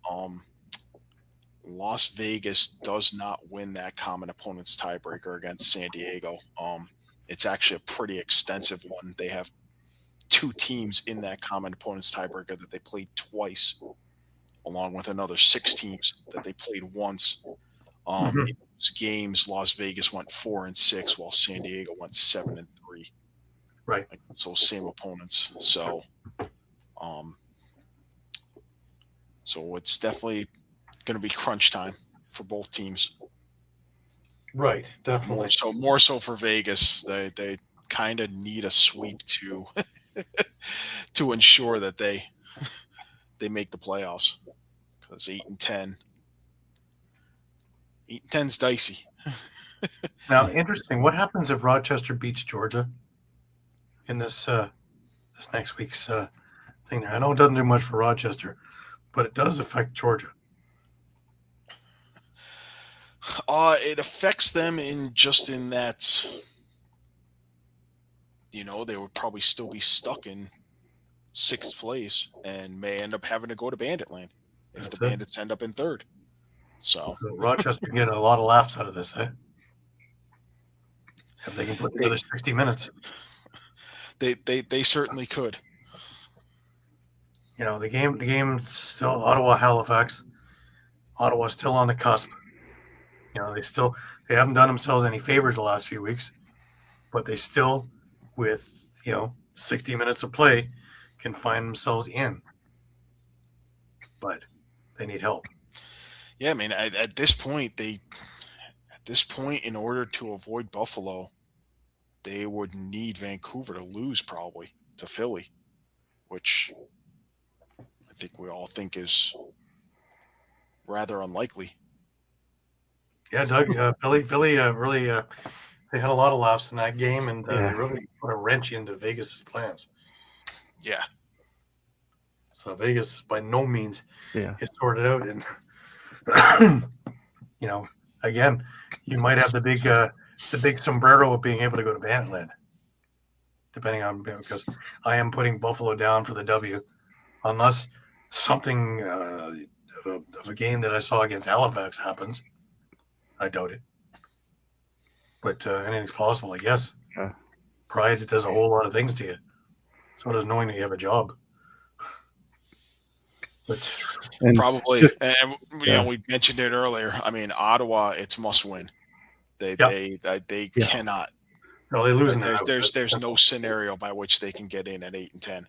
Las Vegas does not win that common opponent's tiebreaker against San Diego. It's actually a pretty extensive one. They have 2 teams in that common opponent's tiebreaker that they played twice, along with another 6 teams that they played once. In those games, Las Vegas went 4-6, while San Diego went 7-3. Right. Against those same opponents. So, so it's definitely going to be crunch time for both teams. Right, definitely. More so for Vegas. They kind of need a sweep to to ensure that they make the playoffs, because 8-10. 8-10's dicey. Now, interesting. What happens if Rochester beats Georgia in this next week's thing there? I know it doesn't do much for Rochester, but it does affect Georgia. It affects them in that, they would probably still be stuck in 6th place and may end up having to go to Bandit Land if the Bandits end up in 3rd. So Rochester can get a lot of laughs out of this, eh? If they can put together 60 minutes. They certainly could. The game still Ottawa-Halifax. Ottawa's still on the cusp. They haven't done themselves any favors the last few weeks, but they still, with 60 minutes of play, can find themselves in. But they need help. Yeah, I mean, at this point, in order to avoid Buffalo, they would need Vancouver to lose probably to Philly, which I think we all think is rather unlikely. Yeah, Doug, Philly really they had a lot of laughs in that game, and they really put a wrench into Vegas's plans. Yeah. So Vegas, by no means, is sorted out, and again, you might have the big sombrero of being able to go to Bandit Land, depending on, because I am putting Buffalo down for the W, unless something of a game that I saw against Halifax happens. I doubt it, but anything's possible, I guess. Yeah. Pride does a whole lot of things to you. So does knowing that you have a job. Probably, and we mentioned it earlier. I mean, Ottawa, it's must win. They cannot. No, they lose. There's no scenario by which they can get in at 8-10.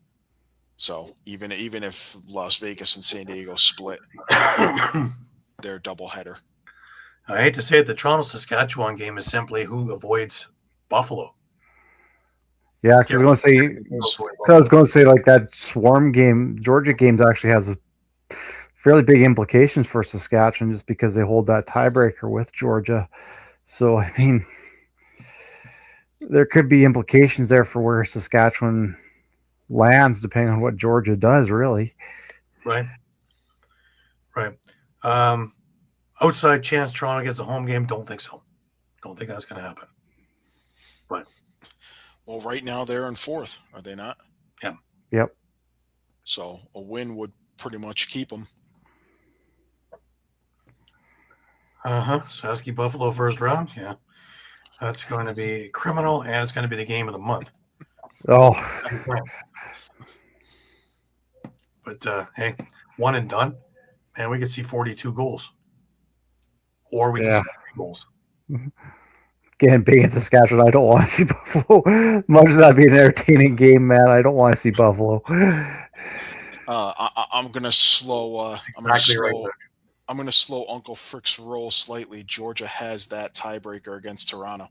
So even if Las Vegas and San Diego split, they're doubleheader. I hate to say it, the Toronto-Saskatchewan game is simply who avoids Buffalo. Yeah, because I was going to say, like, that Swarm game, Georgia games actually has a fairly big implications for Saskatchewan just because they hold that tiebreaker with Georgia. So, I mean, there could be implications there for where Saskatchewan lands depending on what Georgia does, really. Right. Outside chance Toronto gets a home game, don't think so. Don't think that's going to happen. But well, right now they're in 4th, are they not? Yeah. Yep. So a win would pretty much keep them. Sasky Buffalo first round, yeah. That's going to be criminal, and it's going to be the game of the month. Oh, But hey, one and done, and we could see 42 goals, or we can Yeah. see 3 goals. again, being in Saskatchewan, I don't want to see Buffalo. Much as that'd be an entertaining game, man, I don't want to see Buffalo. I'm gonna slow. That's exactly right, Luke. I'm gonna slow Uncle Frick's roll slightly. Georgia has that tiebreaker against Toronto,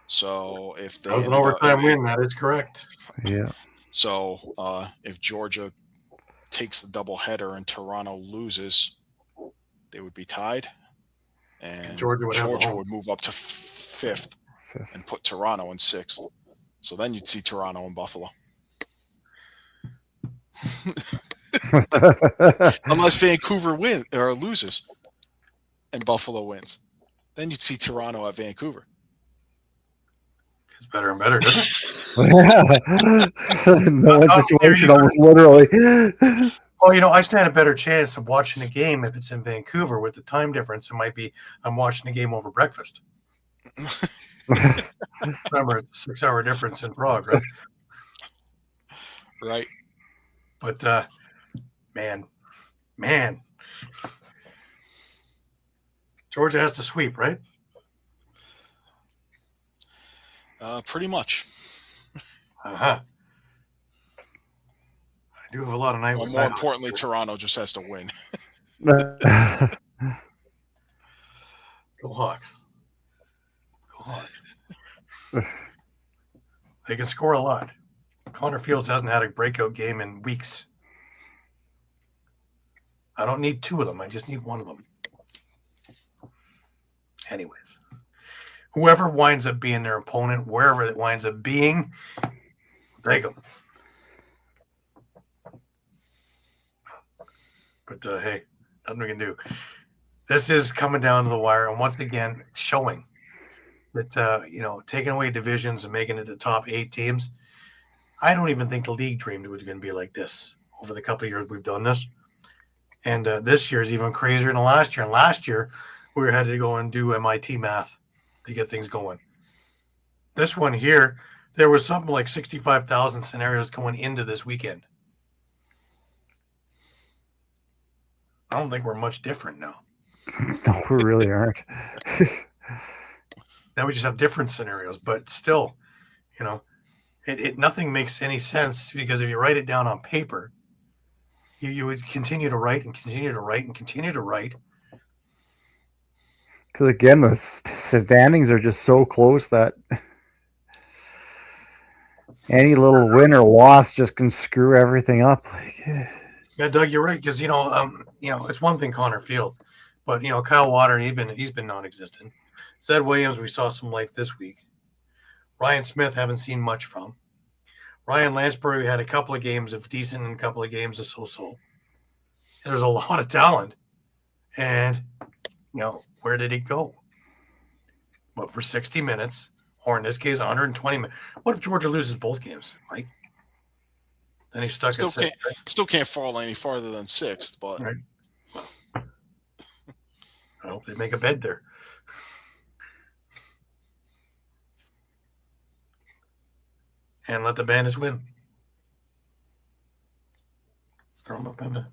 so if they That was an end up- overtime win. That is correct. Yeah. So if Georgia takes the doubleheader and Toronto loses, they would be tied, and Georgia would have the home. would move up to fifth and put Toronto in sixth. So then you'd see Toronto and Buffalo, unless Vancouver wins or loses, and Buffalo wins. Then you'd see Toronto at Vancouver. It's better and better, doesn't it? No one situation, almost literally. Well, I stand a better chance of watching a game if it's in Vancouver with the time difference. It might be I'm watching a game over breakfast. Remember, it's a 6-hour difference in Prague, right? Right. But man, Georgia has to sweep, right? Pretty much. I do have a lot of night. Well, more importantly, Toronto just has to win. Go Hawks. Go Hawks. They can score a lot. Connor Fields hasn't had a breakout game in weeks. I don't need 2 of them. I just need 1 of them. Anyways, whoever winds up being their opponent, wherever it winds up being, take them. But hey, nothing we can do. This is coming down to the wire, and once again, showing that taking away divisions and making it the top 8 teams. I don't even think the league dreamed it was going to be like this over the couple of years we've done this. And this year is even crazier than last year. And last year, we had to go and do MIT math to get things going. This one here, there was something like 65,000 scenarios going into this weekend. I don't think we're much different now. No, we really aren't. Now we just have different scenarios, but still, nothing makes any sense because if you write it down on paper, you would continue to write and continue to write and continue to write. Because again, the standings are just so close that any little win or loss just can screw everything up. Yeah, Doug, you're right. Because it's one thing Connor Field, but Kyle Water, he's been non-existent. Zed Williams, we saw some life this week. Ryan Smith, haven't seen much from. Ryan Lansbury, we had a couple of games of decent and a couple of games of so-so. There's a lot of talent, and where did it go? But for 60 minutes, or in this case, 120 minutes. What if Georgia loses both games, Mike? Then he's stuck at 6th. Right? Still can't fall any farther than 6th, but right. Well, I hope they make a bed there. And let the Bandits win. Throw them up in the.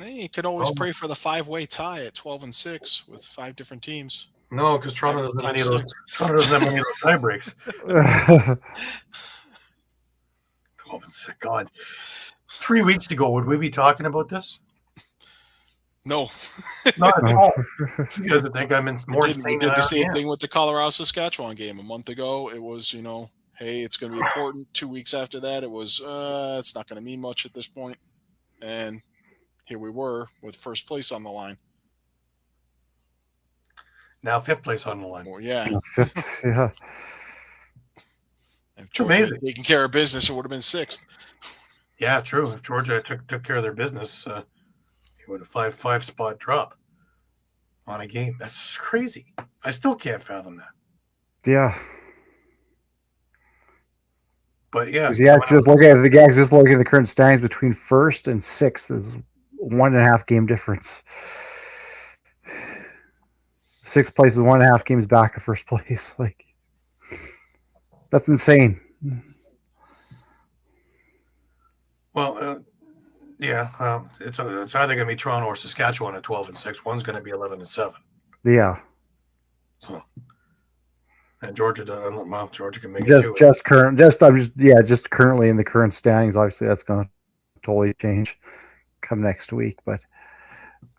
You could always pray for the 5-way tie at 12-6 with 5 different teams. No, because Toronto doesn't have any of those. Toronto doesn't have any of those tie breaks. 12-6. God, 3 weeks ago, would we be talking about this? No, not at all. You guys would think I'm in more. We did the same thing with the Colorado Saskatchewan game a month ago. It was, hey, it's going to be important. 2 weeks after that, it was, it's not going to mean much at this point. And here we were with first place on the line. Now 5th place on the line. Well, yeah. Yeah. If Georgia had taken care of business, it would have been 6th. Yeah, true. If Georgia took care of their business, it would have 5 spot drop on a game. That's crazy. I still can't fathom that. Yeah. But yeah, just look at the guys. Just looking at the current standings between 1st and 6th is 1.5 game difference. sixth place is 1.5 games back of first place. Like, that's insane. Well, yeah, it's either going to be Toronto or Saskatchewan at 12-6. One's going to be 11-7. Yeah. So, and Georgia doesn't. Well, Georgia can make just it too. Just currently in the current standings. Obviously, that's going to totally change come next week. But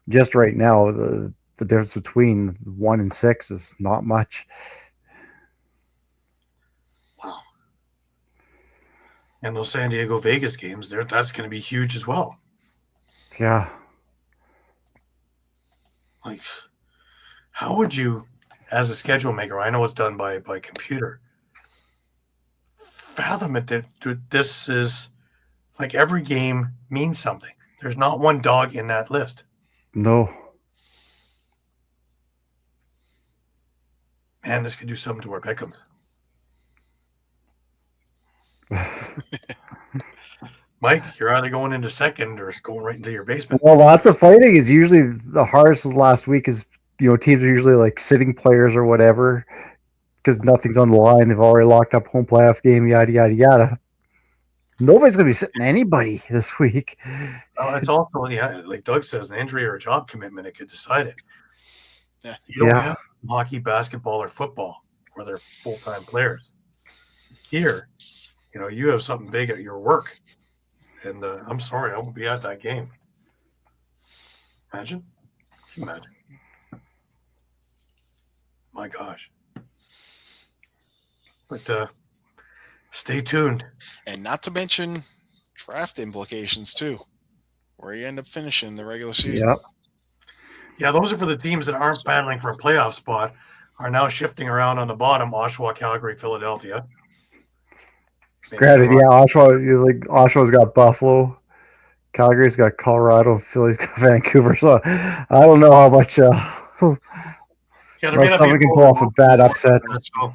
just right now, the difference between 1 and 6 is not much. Wow. And those San Diego Vegas games, that's going to be huge as well. Yeah. Like, how would you, as a schedule maker, I know it's done by computer, fathom it that this is like every game means something. There's not one dog in that list. No. Man, this could do something to our pick'ems. Mike, you're either going into second or going right into your basement. Well, that's the funny thing is usually the hardest last week is, teams are usually like sitting players or whatever because nothing's on the line. They've already locked up home playoff game, yada, yada, yada. Nobody's going to be sitting anybody this week. It's also, like Doug says, an injury or a job commitment, it could decide it. Yeah. You don't have hockey, basketball, or football where they're full-time players. Here, you have something big at your work. And I'm sorry, I won't be at that game. Imagine. My gosh. But stay tuned. And not to mention draft implications, too, where you end up finishing the regular season. Yep. Yeah, those are for the teams that aren't battling for a playoff spot, are now shifting around on the bottom, Oshawa, Calgary, Philadelphia. Granted, Oshawa's got Buffalo, Calgary's got Colorado, Philly's got Vancouver. So I don't know how much someone can pull off a bad upset. So,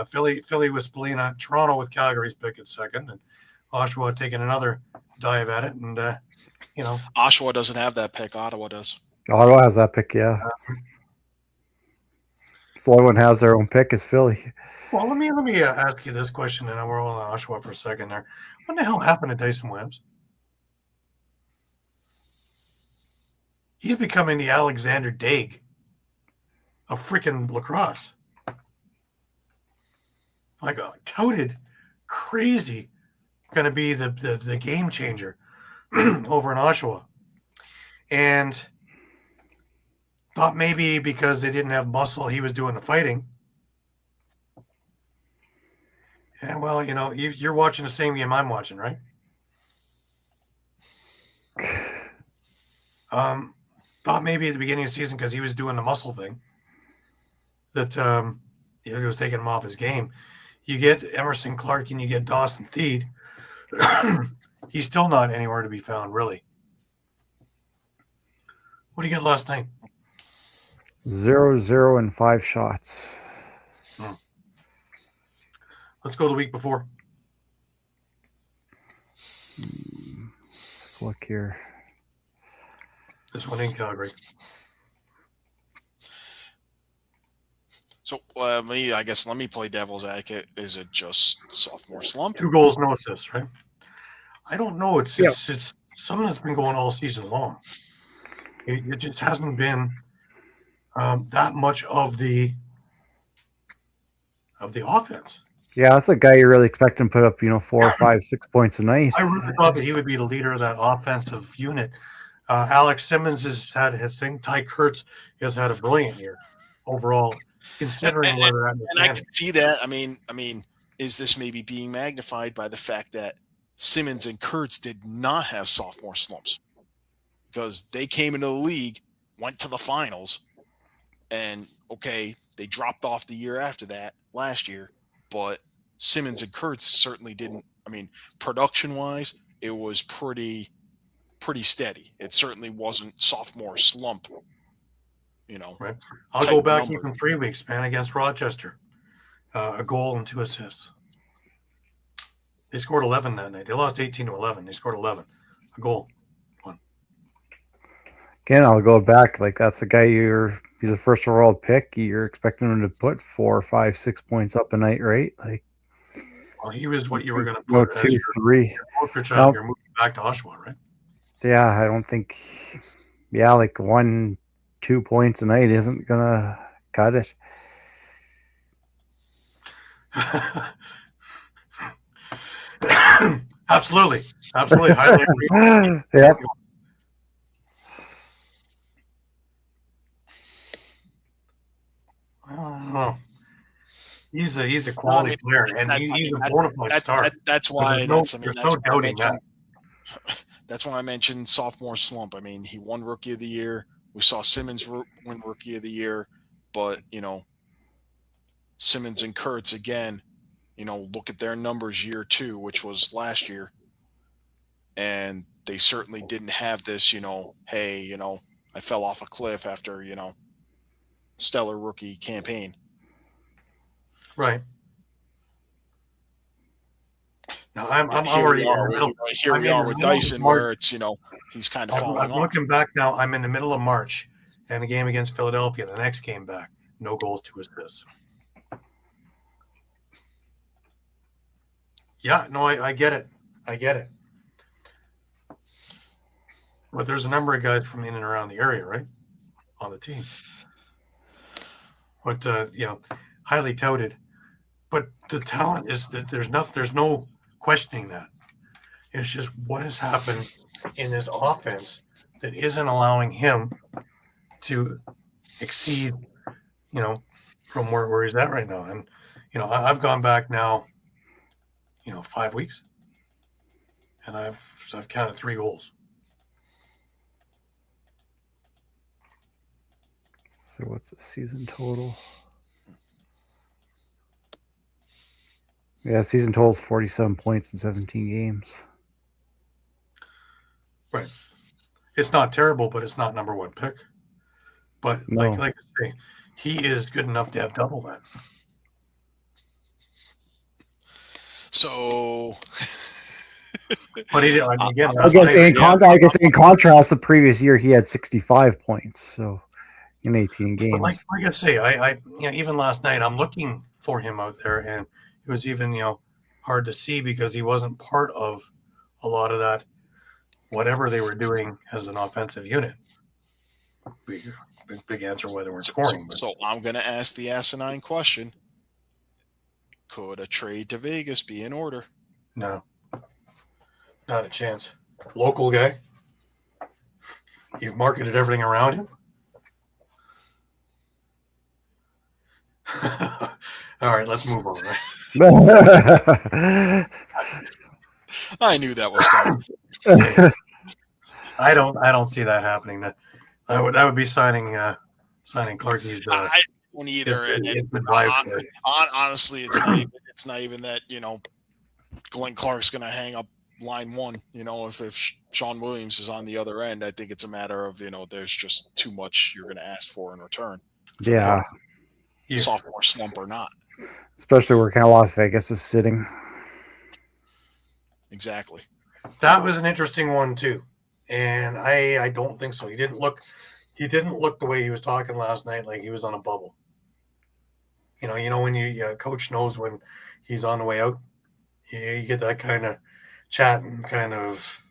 Philly with Spalina, Toronto with Calgary's pick at second, and Oshawa taking another dive at it. And Oshawa doesn't have that pick. Ottawa does. Ottawa has that pick, yeah. So everyone has their own pick is Philly. Well, let me ask you this question, and we're on Oshawa for a second there. What the hell happened to Dyson Webbs? He's becoming the Alexander Daig of freaking lacrosse. Like a touted, crazy, going to be the game changer over in Oshawa. And thought maybe because they didn't have muscle, he was doing the fighting. Yeah, well, you're watching the same game I'm watching, right? Thought maybe at the beginning of the season because he was doing the muscle thing that it was taking him off his game. You get Emerson Clark and you get Dawson Theed. He's still not anywhere to be found, really. What do you get last night? 0-0 and 5 shots. Let's go the week before. Let's look here. This one in Calgary. So let me play devil's advocate. Is it just sophomore slump? 2 goals, no assists, right? I don't know. It's something that's been going all season long. It just hasn't been that much of the offense. Yeah, that's a guy you really expect him to put up, 4, 5, 6 points a night. I really thought that he would be the leader of that offensive unit. Alex Simmons has had his thing. Ty Kurtz has had a brilliant year overall, considering where they're at. And I can see that. I mean, is this maybe being magnified by the fact that Simmons and Kurtz did not have sophomore slumps? Because they came into the league, went to the finals, and they dropped off the year after that last year. But Simmons and Kurtz certainly didn't. I mean, production-wise, it was pretty steady. It certainly wasn't sophomore slump. Right. I'll go back even 3 weeks, man, against Rochester. A goal and 2 assists. They scored 11 that night. They lost 18-11. They scored 11. A goal. 1. Again, I'll go back. Like that's the guy he's a first overall pick. You're expecting him to put 4, 5, 6 points up a night, right? Like, Well, he was what you were going to no put as 2, your 3. poster child. Nope. You're moving back to Oshawa, right? Yeah, I don't think. Yeah, like 1, 2 points a night isn't gonna cut it. Absolutely. Highly agree. Yep. I don't know. He's a quality player, and he's a bona fide star. That's why. There's no doubting that. That's when I mentioned sophomore slump. I mean, he won Rookie of the Year. We saw Simmons win Rookie of the Year, but Simmons and Kurtz again. Look at their numbers year 2, which was last year, and they certainly didn't have this. Hey, I fell off a cliff after stellar rookie campaign. Right. Now I'm Here already we are with Dyson, where it's he's kind of falling off. Looking back now, I'm in the middle of March, and a game against Philadelphia. The next game back, no goals, 2 assists. Yeah, no, I get it. But there's a number of guys from in and around the area, right, on the team. But highly touted. But the talent is that there's no questioning that. It's just what has happened in this offense that isn't allowing him to exceed, from where he's at right now. And I've gone back now, 5 weeks, and I've counted 3 goals. So what's the season total? Yeah, season total is 47 points in 17 games. Right. It's not terrible, but it's not number 1 pick. But No. like I say, he is good enough to have double that. So, but he again, in contrast, the previous year he had 65 points. So in 18 games. But like I say, I even last night I'm looking for him out there, and it was even hard to see because he wasn't part of a lot of that, whatever they were doing as an offensive unit. Big answer why they weren't scoring. So I'm going to ask the asinine question. Could a trade to Vegas be in order? No. Not a chance. Local guy. You've marketed everything around him. All right, let's move on. Right? I knew that was coming. I don't see that happening. That would be signing Clarkie's. I don't either. Honestly, it's not even that. Glenn Clark's going to hang up line 1. If Sean Williams is on the other end, I think it's a matter of there's just too much you're going to ask for in return. Yeah. Sophomore slump or not. Especially where kind of Las Vegas is sitting. Exactly. That was an interesting one too, and I don't think so. He didn't look the way he was talking last night, like he was on a bubble. When you coach knows when he's on the way out. You get that kind of chat and kind of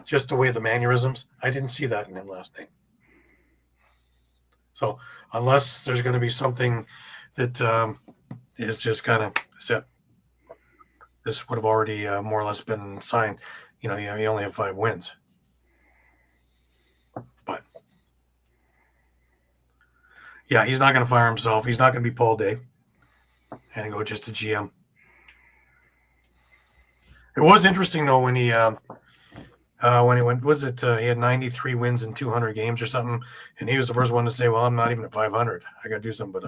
just the way the mannerisms. I didn't see that in him last night. So unless there's going to be something that is just kind of set. This would have already more or less been signed. You only have 5 wins. But, yeah, he's not going to fire himself. He's not going to be Paul Day and go just to GM. It was interesting, though, when he went, he had 93 wins in 200 games or something, and he was the first one to say, well, I'm not even at 500. I got to do something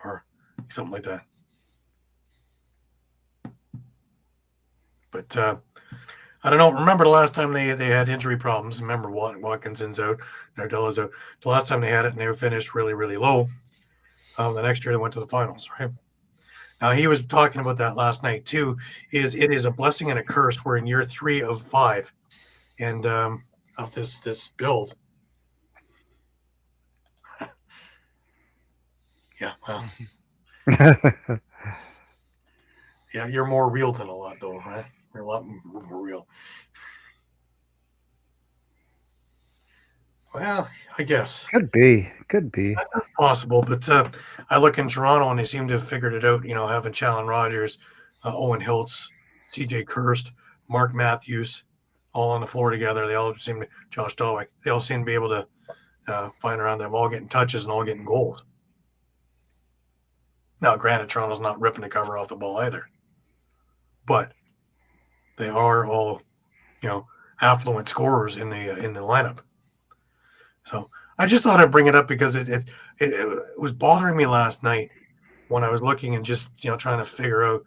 or something like that. But I don't know. Remember the last time they had injury problems? Remember Watkinson's out, Nardella's out. The last time they had it and they finished really, really low. The next year they went to the finals, right? Now he was talking about that last night too. It is a blessing and a curse. We're in year 3 of 5 and of this build. Yeah, well, yeah, you're more real than a lot, though, right? You're a lot more real. Well, I guess Could be. that's possible, but I look in Toronto and they seem to have figured it out. You know, having Challen Rogers, Owen Hiltz, C.J. Kirst, Mark Matthews, all on the floor together. They all seem to Josh Dalwick. They all seem to be able to find around them, all getting touches and all getting goals. Now, granted, Toronto's not ripping the cover off the ball either, but they are all, affluent scorers in the lineup. So I just thought I'd bring it up because it was bothering me last night when I was looking and just trying to figure out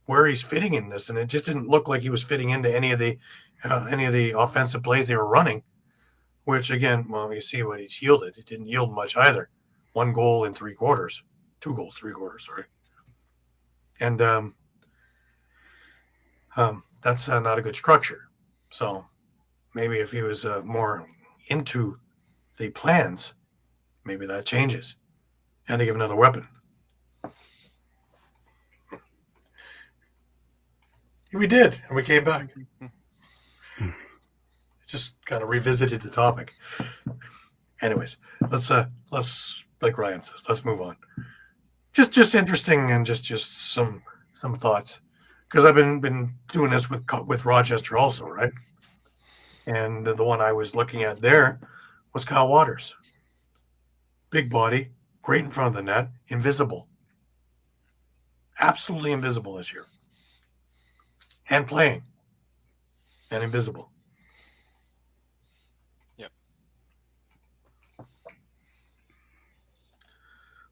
where he's fitting in this, and it just didn't look like he was fitting into any of the offensive plays they were running. Which again, well, you see what he's yielded. It didn't yield much either. 1 goal in 3 quarters, 2 goals, 3 quarters, sorry. And that's not a good structure. So maybe if he was more into the plans, maybe that changes, and to give another weapon. We did, and we came back. Just kind of revisited the topic. Anyways, let's like Ryan says, let's move on. Just interesting and just some thoughts, because I've been doing this with Rochester also, right? And the one I was looking at there was Kyle Waters. Big body, great in front of the net, invisible. Absolutely invisible this year. And playing. And invisible. Yep.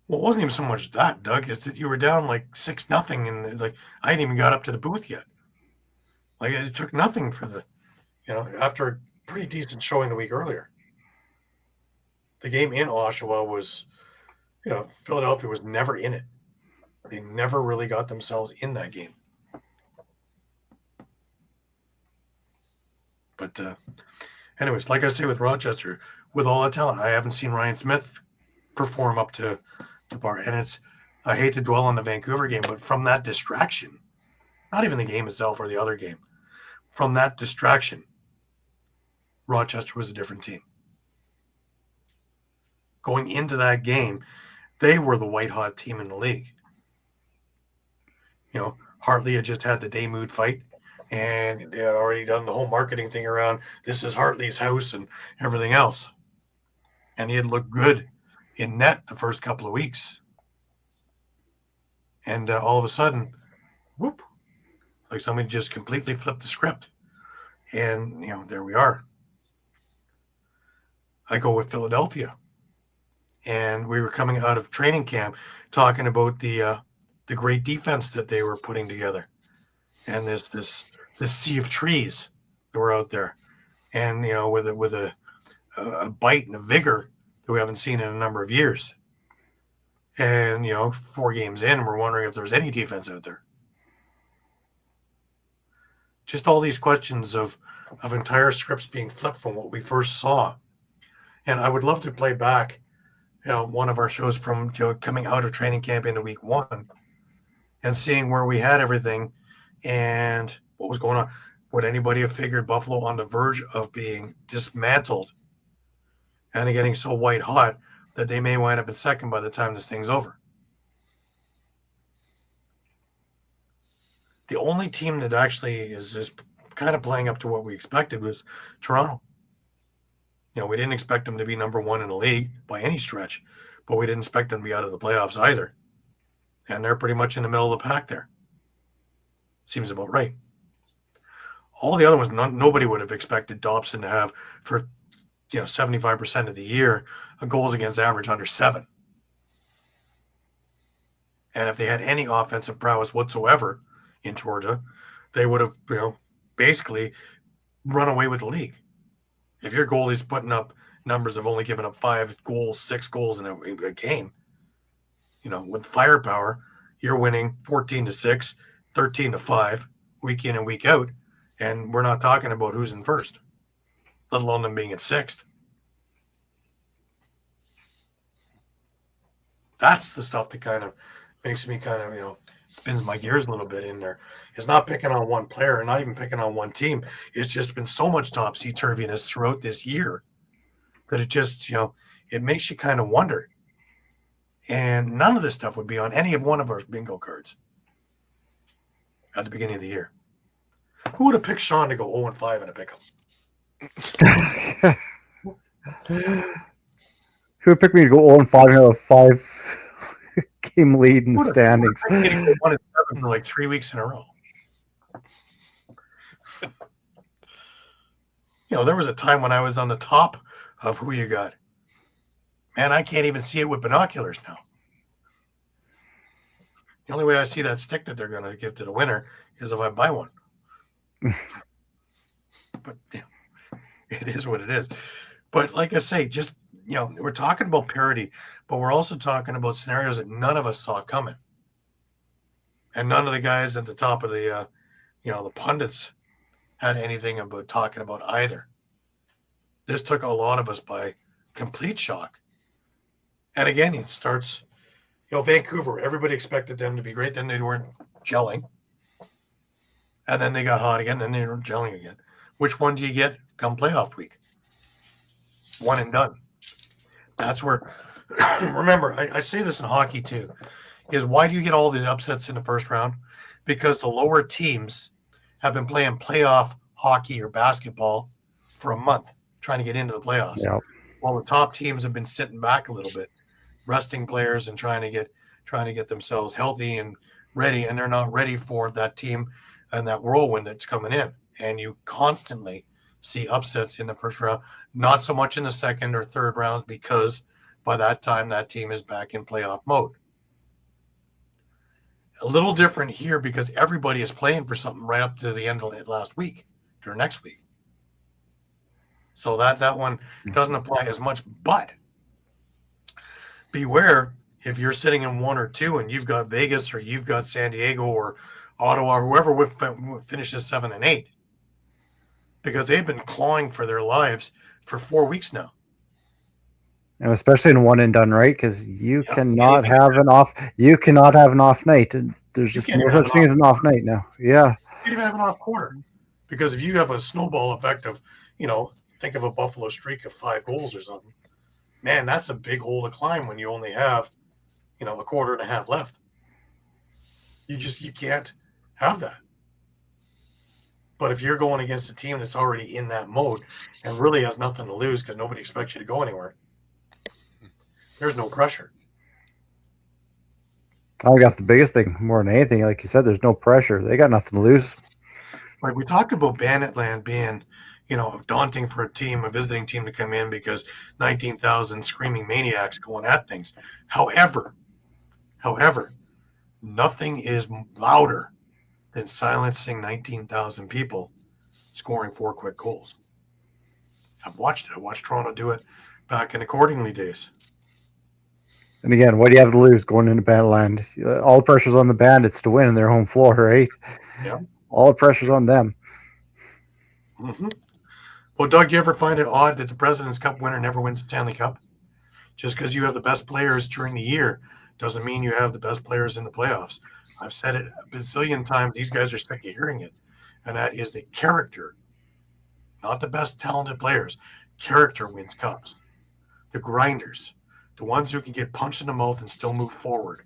Well, it wasn't even so much that, Doug. It's that you were down like 6-0, and like I hadn't even got up to the booth yet. Like it took nothing for the, after a pretty decent showing the week earlier. The game in Oshawa was, Philadelphia was never in it. They never really got themselves in that game. But anyways, like I say with Rochester, with all the talent, I haven't seen Ryan Smith perform up to par. And I hate to dwell on the Vancouver game, but from that distraction, not even the game itself or the other game, from that distraction, Rochester was a different team. Going into that game, they were the white-hot team in the league. Hartley had just had the Daymud fight, and they had already done the whole marketing thing around this is Hartley's house and everything else. And he had looked good in net the first couple of weeks. And all of a sudden, whoop, like somebody just completely flipped the script. And, there we are. I go with Philadelphia. And we were coming out of training camp talking about the great defense that they were putting together, and this sea of trees that were out there, and with a bite and a vigor that we haven't seen in a number of years. And 4 games in, we're wondering if there's any defense out there. Just all these questions of entire scripts being flipped from what we first saw. And I would love to play back one of our shows from coming out of training camp into week 1 and seeing where we had everything and what was going on. Would anybody have figured Buffalo on the verge of being dismantled and getting so white hot that they may wind up in second by the time this thing's over? The only team that actually is kind of playing up to what we expected was Toronto. We didn't expect them to be number 1 in the league by any stretch, but we didn't expect them to be out of the playoffs either. And they're pretty much in the middle of the pack there. Seems about right. All the other ones, nobody would have expected Dobson to have for 75% of the year a goals against average under 7. And if they had any offensive prowess whatsoever in Georgia, they would have basically run away with the league. If your goalie's putting up numbers of only giving up 5 goals, 6 goals in a game, with firepower, you're winning 14-6, 13-5, week in and week out, and we're not talking about who's in first. let alone them being at 6th. That's the stuff that kind of makes me kind of, spins my gears a little bit in there. It's not picking on one player, not even picking on one team. It's just been so much topsy-turviness throughout this year that it just, it makes you kind of wonder. And none of this stuff would be on any of one of our bingo cards at the beginning of the year. Who would have picked Shawn to go 0-5 in a pick'em? Who picked me to go 0-5 and have a 5-game lead in the standings? Getting 1-7 for like 3 weeks in a row. There was a time when I was on the top of who you got. Man, I can't even see it with binoculars now. The only way I see that stick that they're going to give to the winner is if I buy one. But it is what it is. But like I say, just, we're talking about parity, but we're also talking about scenarios that none of us saw coming. And none of the guys at the top of the, the pundits had anything about talking about either. This took a lot of us by complete shock. And again, it starts, Vancouver, everybody expected them to be great. Then they weren't gelling. And then they got hot again. Then they weren't gelling again. Which one do you get come playoff week? One and done. That's where, remember, I say this in hockey too, is why do you get all these upsets in the first round? Because the lower teams have been playing playoff hockey or basketball for a month, trying to get into the playoffs. Yep. While the top teams have been sitting back a little bit, resting players and trying to get themselves healthy and ready, and they're not ready for that team and that whirlwind that's coming in. And you constantly see upsets in the first round, not so much in the second or third rounds, because by that time that team is back in playoff mode. A little different here because everybody is playing for something right up to the end of last week or next week. So that one doesn't apply as much, but beware if you're sitting in 1 or 2 and you've got Vegas or you've got San Diego or Ottawa or whoever would finish this 7 and 8, because they've been clawing for their lives for 4 weeks now. And especially in one and done, right? Because you cannot have an off. You cannot have an off night. There's just no such thing as an off night now. Yeah. You can't even have an off quarter, because if you have a snowball effect of, think of a Buffalo streak of 5 goals or something, man, that's a big hole to climb when you only have, a quarter and a half left. You can't have that. But if you're going against a team that's already in that mode and really has nothing to lose because nobody expects you to go anywhere, there's no pressure. I think that's the biggest thing more than anything. Like you said, there's no pressure. They got nothing to lose. Like we talk about Bandit Land being, daunting for a visiting team to come in because 19,000 screaming maniacs going at things. However, nothing is louder than silencing 19,000 people scoring 4 quick goals. I've watched it. I watched Toronto do it back in accordingly days. And again, what do you have to lose going into Bandland? All the pressure's on the Bandits to win in their home floor, right? Yeah. All the pressure's on them. Mm-hmm. Well, Doug, do you ever find it odd that the President's Cup winner never wins the Stanley Cup? Just because you have the best players during the year doesn't mean you have the best players in the playoffs. I've said it a bazillion times. These guys are sick of hearing it. And that is the character, not the best talented players. Character wins cups. The grinders, the ones who can get punched in the mouth and still move forward,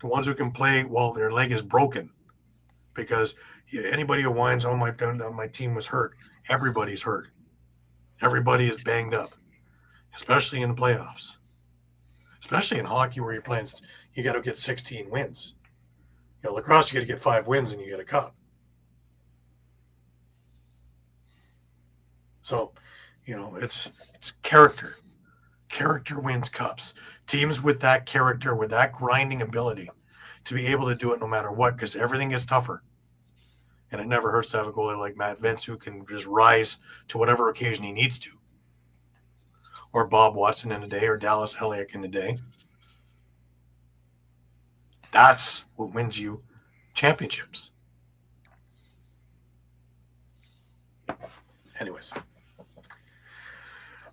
the ones who can play while their leg is broken. Because anybody who whines, oh, my team was hurt. Everybody's hurt. Everybody is banged up, especially in the playoffs. Especially in hockey where you're playing, you got to get 16 wins. Lacrosse, you got to get 5 wins and you get a cup. So, it's character. Character wins cups. Teams with that character, with that grinding ability to be able to do it no matter what, because everything gets tougher. And it never hurts to have a goalie like Matt Vince who can just rise to whatever occasion he needs to. Or Bob Watson in a day, or Dallas Elliott in a day. That's what wins you championships. Anyways,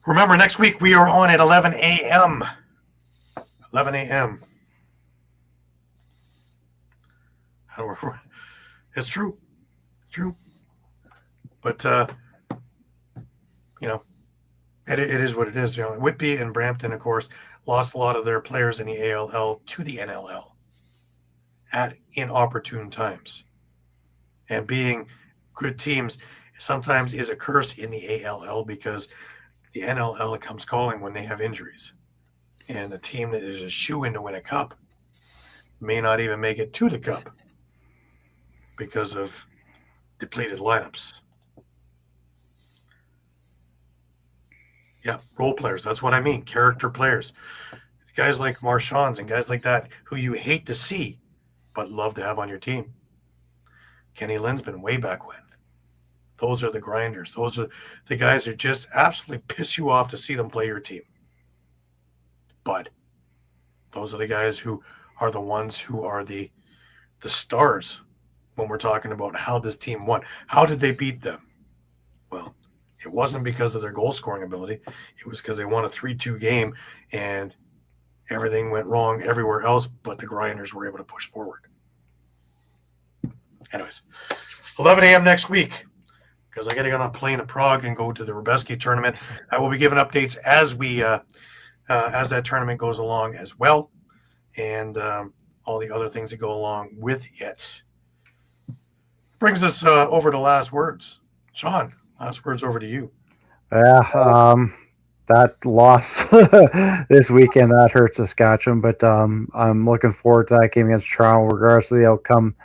Remember, next week we are on at 11 a.m. 11 a.m. It's true. It's true. But, you know, it is what it is. You know, Whitby and Brampton, of course, lost a lot of their players in the ALL to the NLL at inopportune times. And being good teams sometimes is a curse in the ALL because the NLL comes calling when they have injuries. And a team that is a shoe-in to win a cup may not even make it to the cup because of depleted lineups. Yeah, role players. That's what I mean. Character players. Guys like Marchands and guys like that who you hate to see but love to have on your team. Kenny Linsman way back when. Those are the grinders. Those are the guys who just absolutely piss you off to see them play your team. But those are the guys who are the ones who are the stars when we're talking about how this team won. How did they beat them? Well, it wasn't because of their goal scoring ability. It was because they won a 3-2 game and everything went wrong everywhere else, but the grinders were able to push forward. Anyways, 11 a.m. next week, because I got to get on a plane to Prague and go to the Rubeski tournament. I will be giving updates as we as that tournament goes along as well, and all the other things that go along with it. Brings us over to last words. Shawn, last words over to you. Yeah, that loss this weekend, that hurts Saskatchewan, but I'm looking forward to that game against Toronto, regardless of the outcome.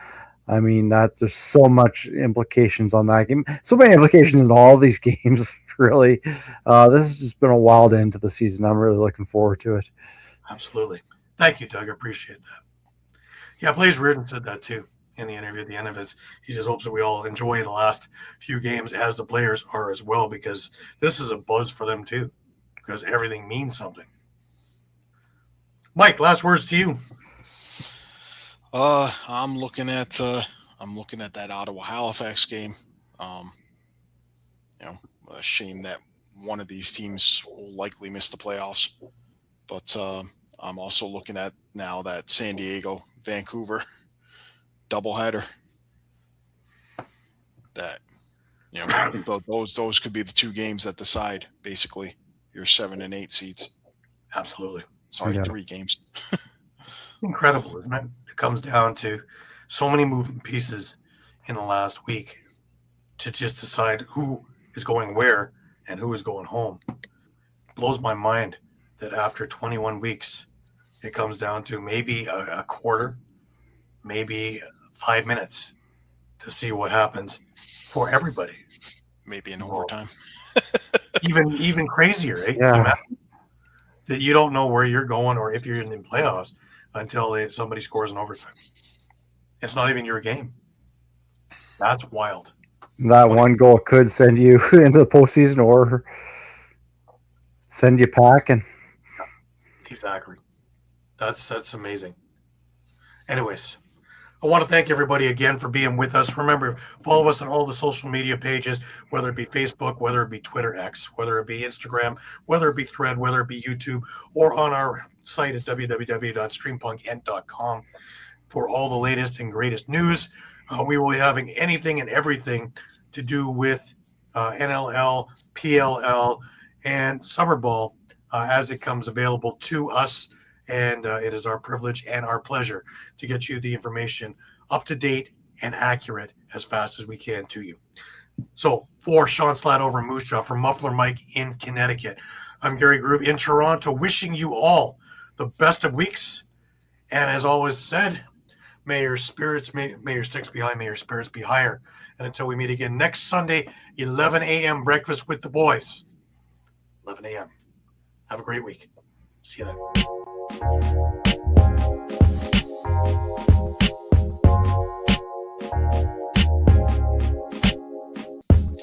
I mean, there's so much implications on that game. So many implications in all these games, really. This has just been a wild end to the season. I'm really looking forward to it. Absolutely. Thank you, Doug. I appreciate that. Yeah, Blaze Reardon said that too in the interview at the end of it. He just hopes that we all enjoy the last few games as the players are as well, because this is a buzz for them too, because everything means something. Mike, last words to you. I'm looking at that Ottawa Halifax game. A shame that one of these teams will likely miss the playoffs. But I'm also looking at now that San Diego Vancouver doubleheader. That those could be the two games that decide basically your 7 and 8 seeds. Absolutely. Sorry, 3 games. Incredible, isn't it? It comes down to so many moving pieces in the last week to just decide who is going where and who is going home. It blows my mind that after 21 weeks, it comes down to maybe a quarter, maybe 5 minutes to see what happens for everybody. Maybe in overtime. even crazier, right? Yeah. That you don't know where you're going or if you're in the playoffs until somebody scores in overtime. It's not even your game. That's wild. That one goal could send you into the postseason or send you packing. Exactly. That's amazing. Anyways, I want to thank everybody again for being with us. Remember, follow us on all the social media pages, whether it be Facebook, whether it be Twitter X, whether it be Instagram, whether it be Thread, whether it be YouTube, or on our site at www.streampunkentertainment.com for all the latest and greatest news. We will be having anything and everything to do with NLL, PLL, and Summer Ball as it comes available to us. And it is our privilege and our pleasure to get you the information up to date and accurate as fast as we can to you. So for Shawn Slaght over in Moose Jaw, from Muffler Mike in Connecticut, I'm Gary Groob in Toronto, wishing you all the best of weeks. And as always said, may your spirits, may your sticks be high, may your spirits be higher. And until we meet again next Sunday, 11 a.m. breakfast with the boys. 11 a.m. Have a great week. See you then.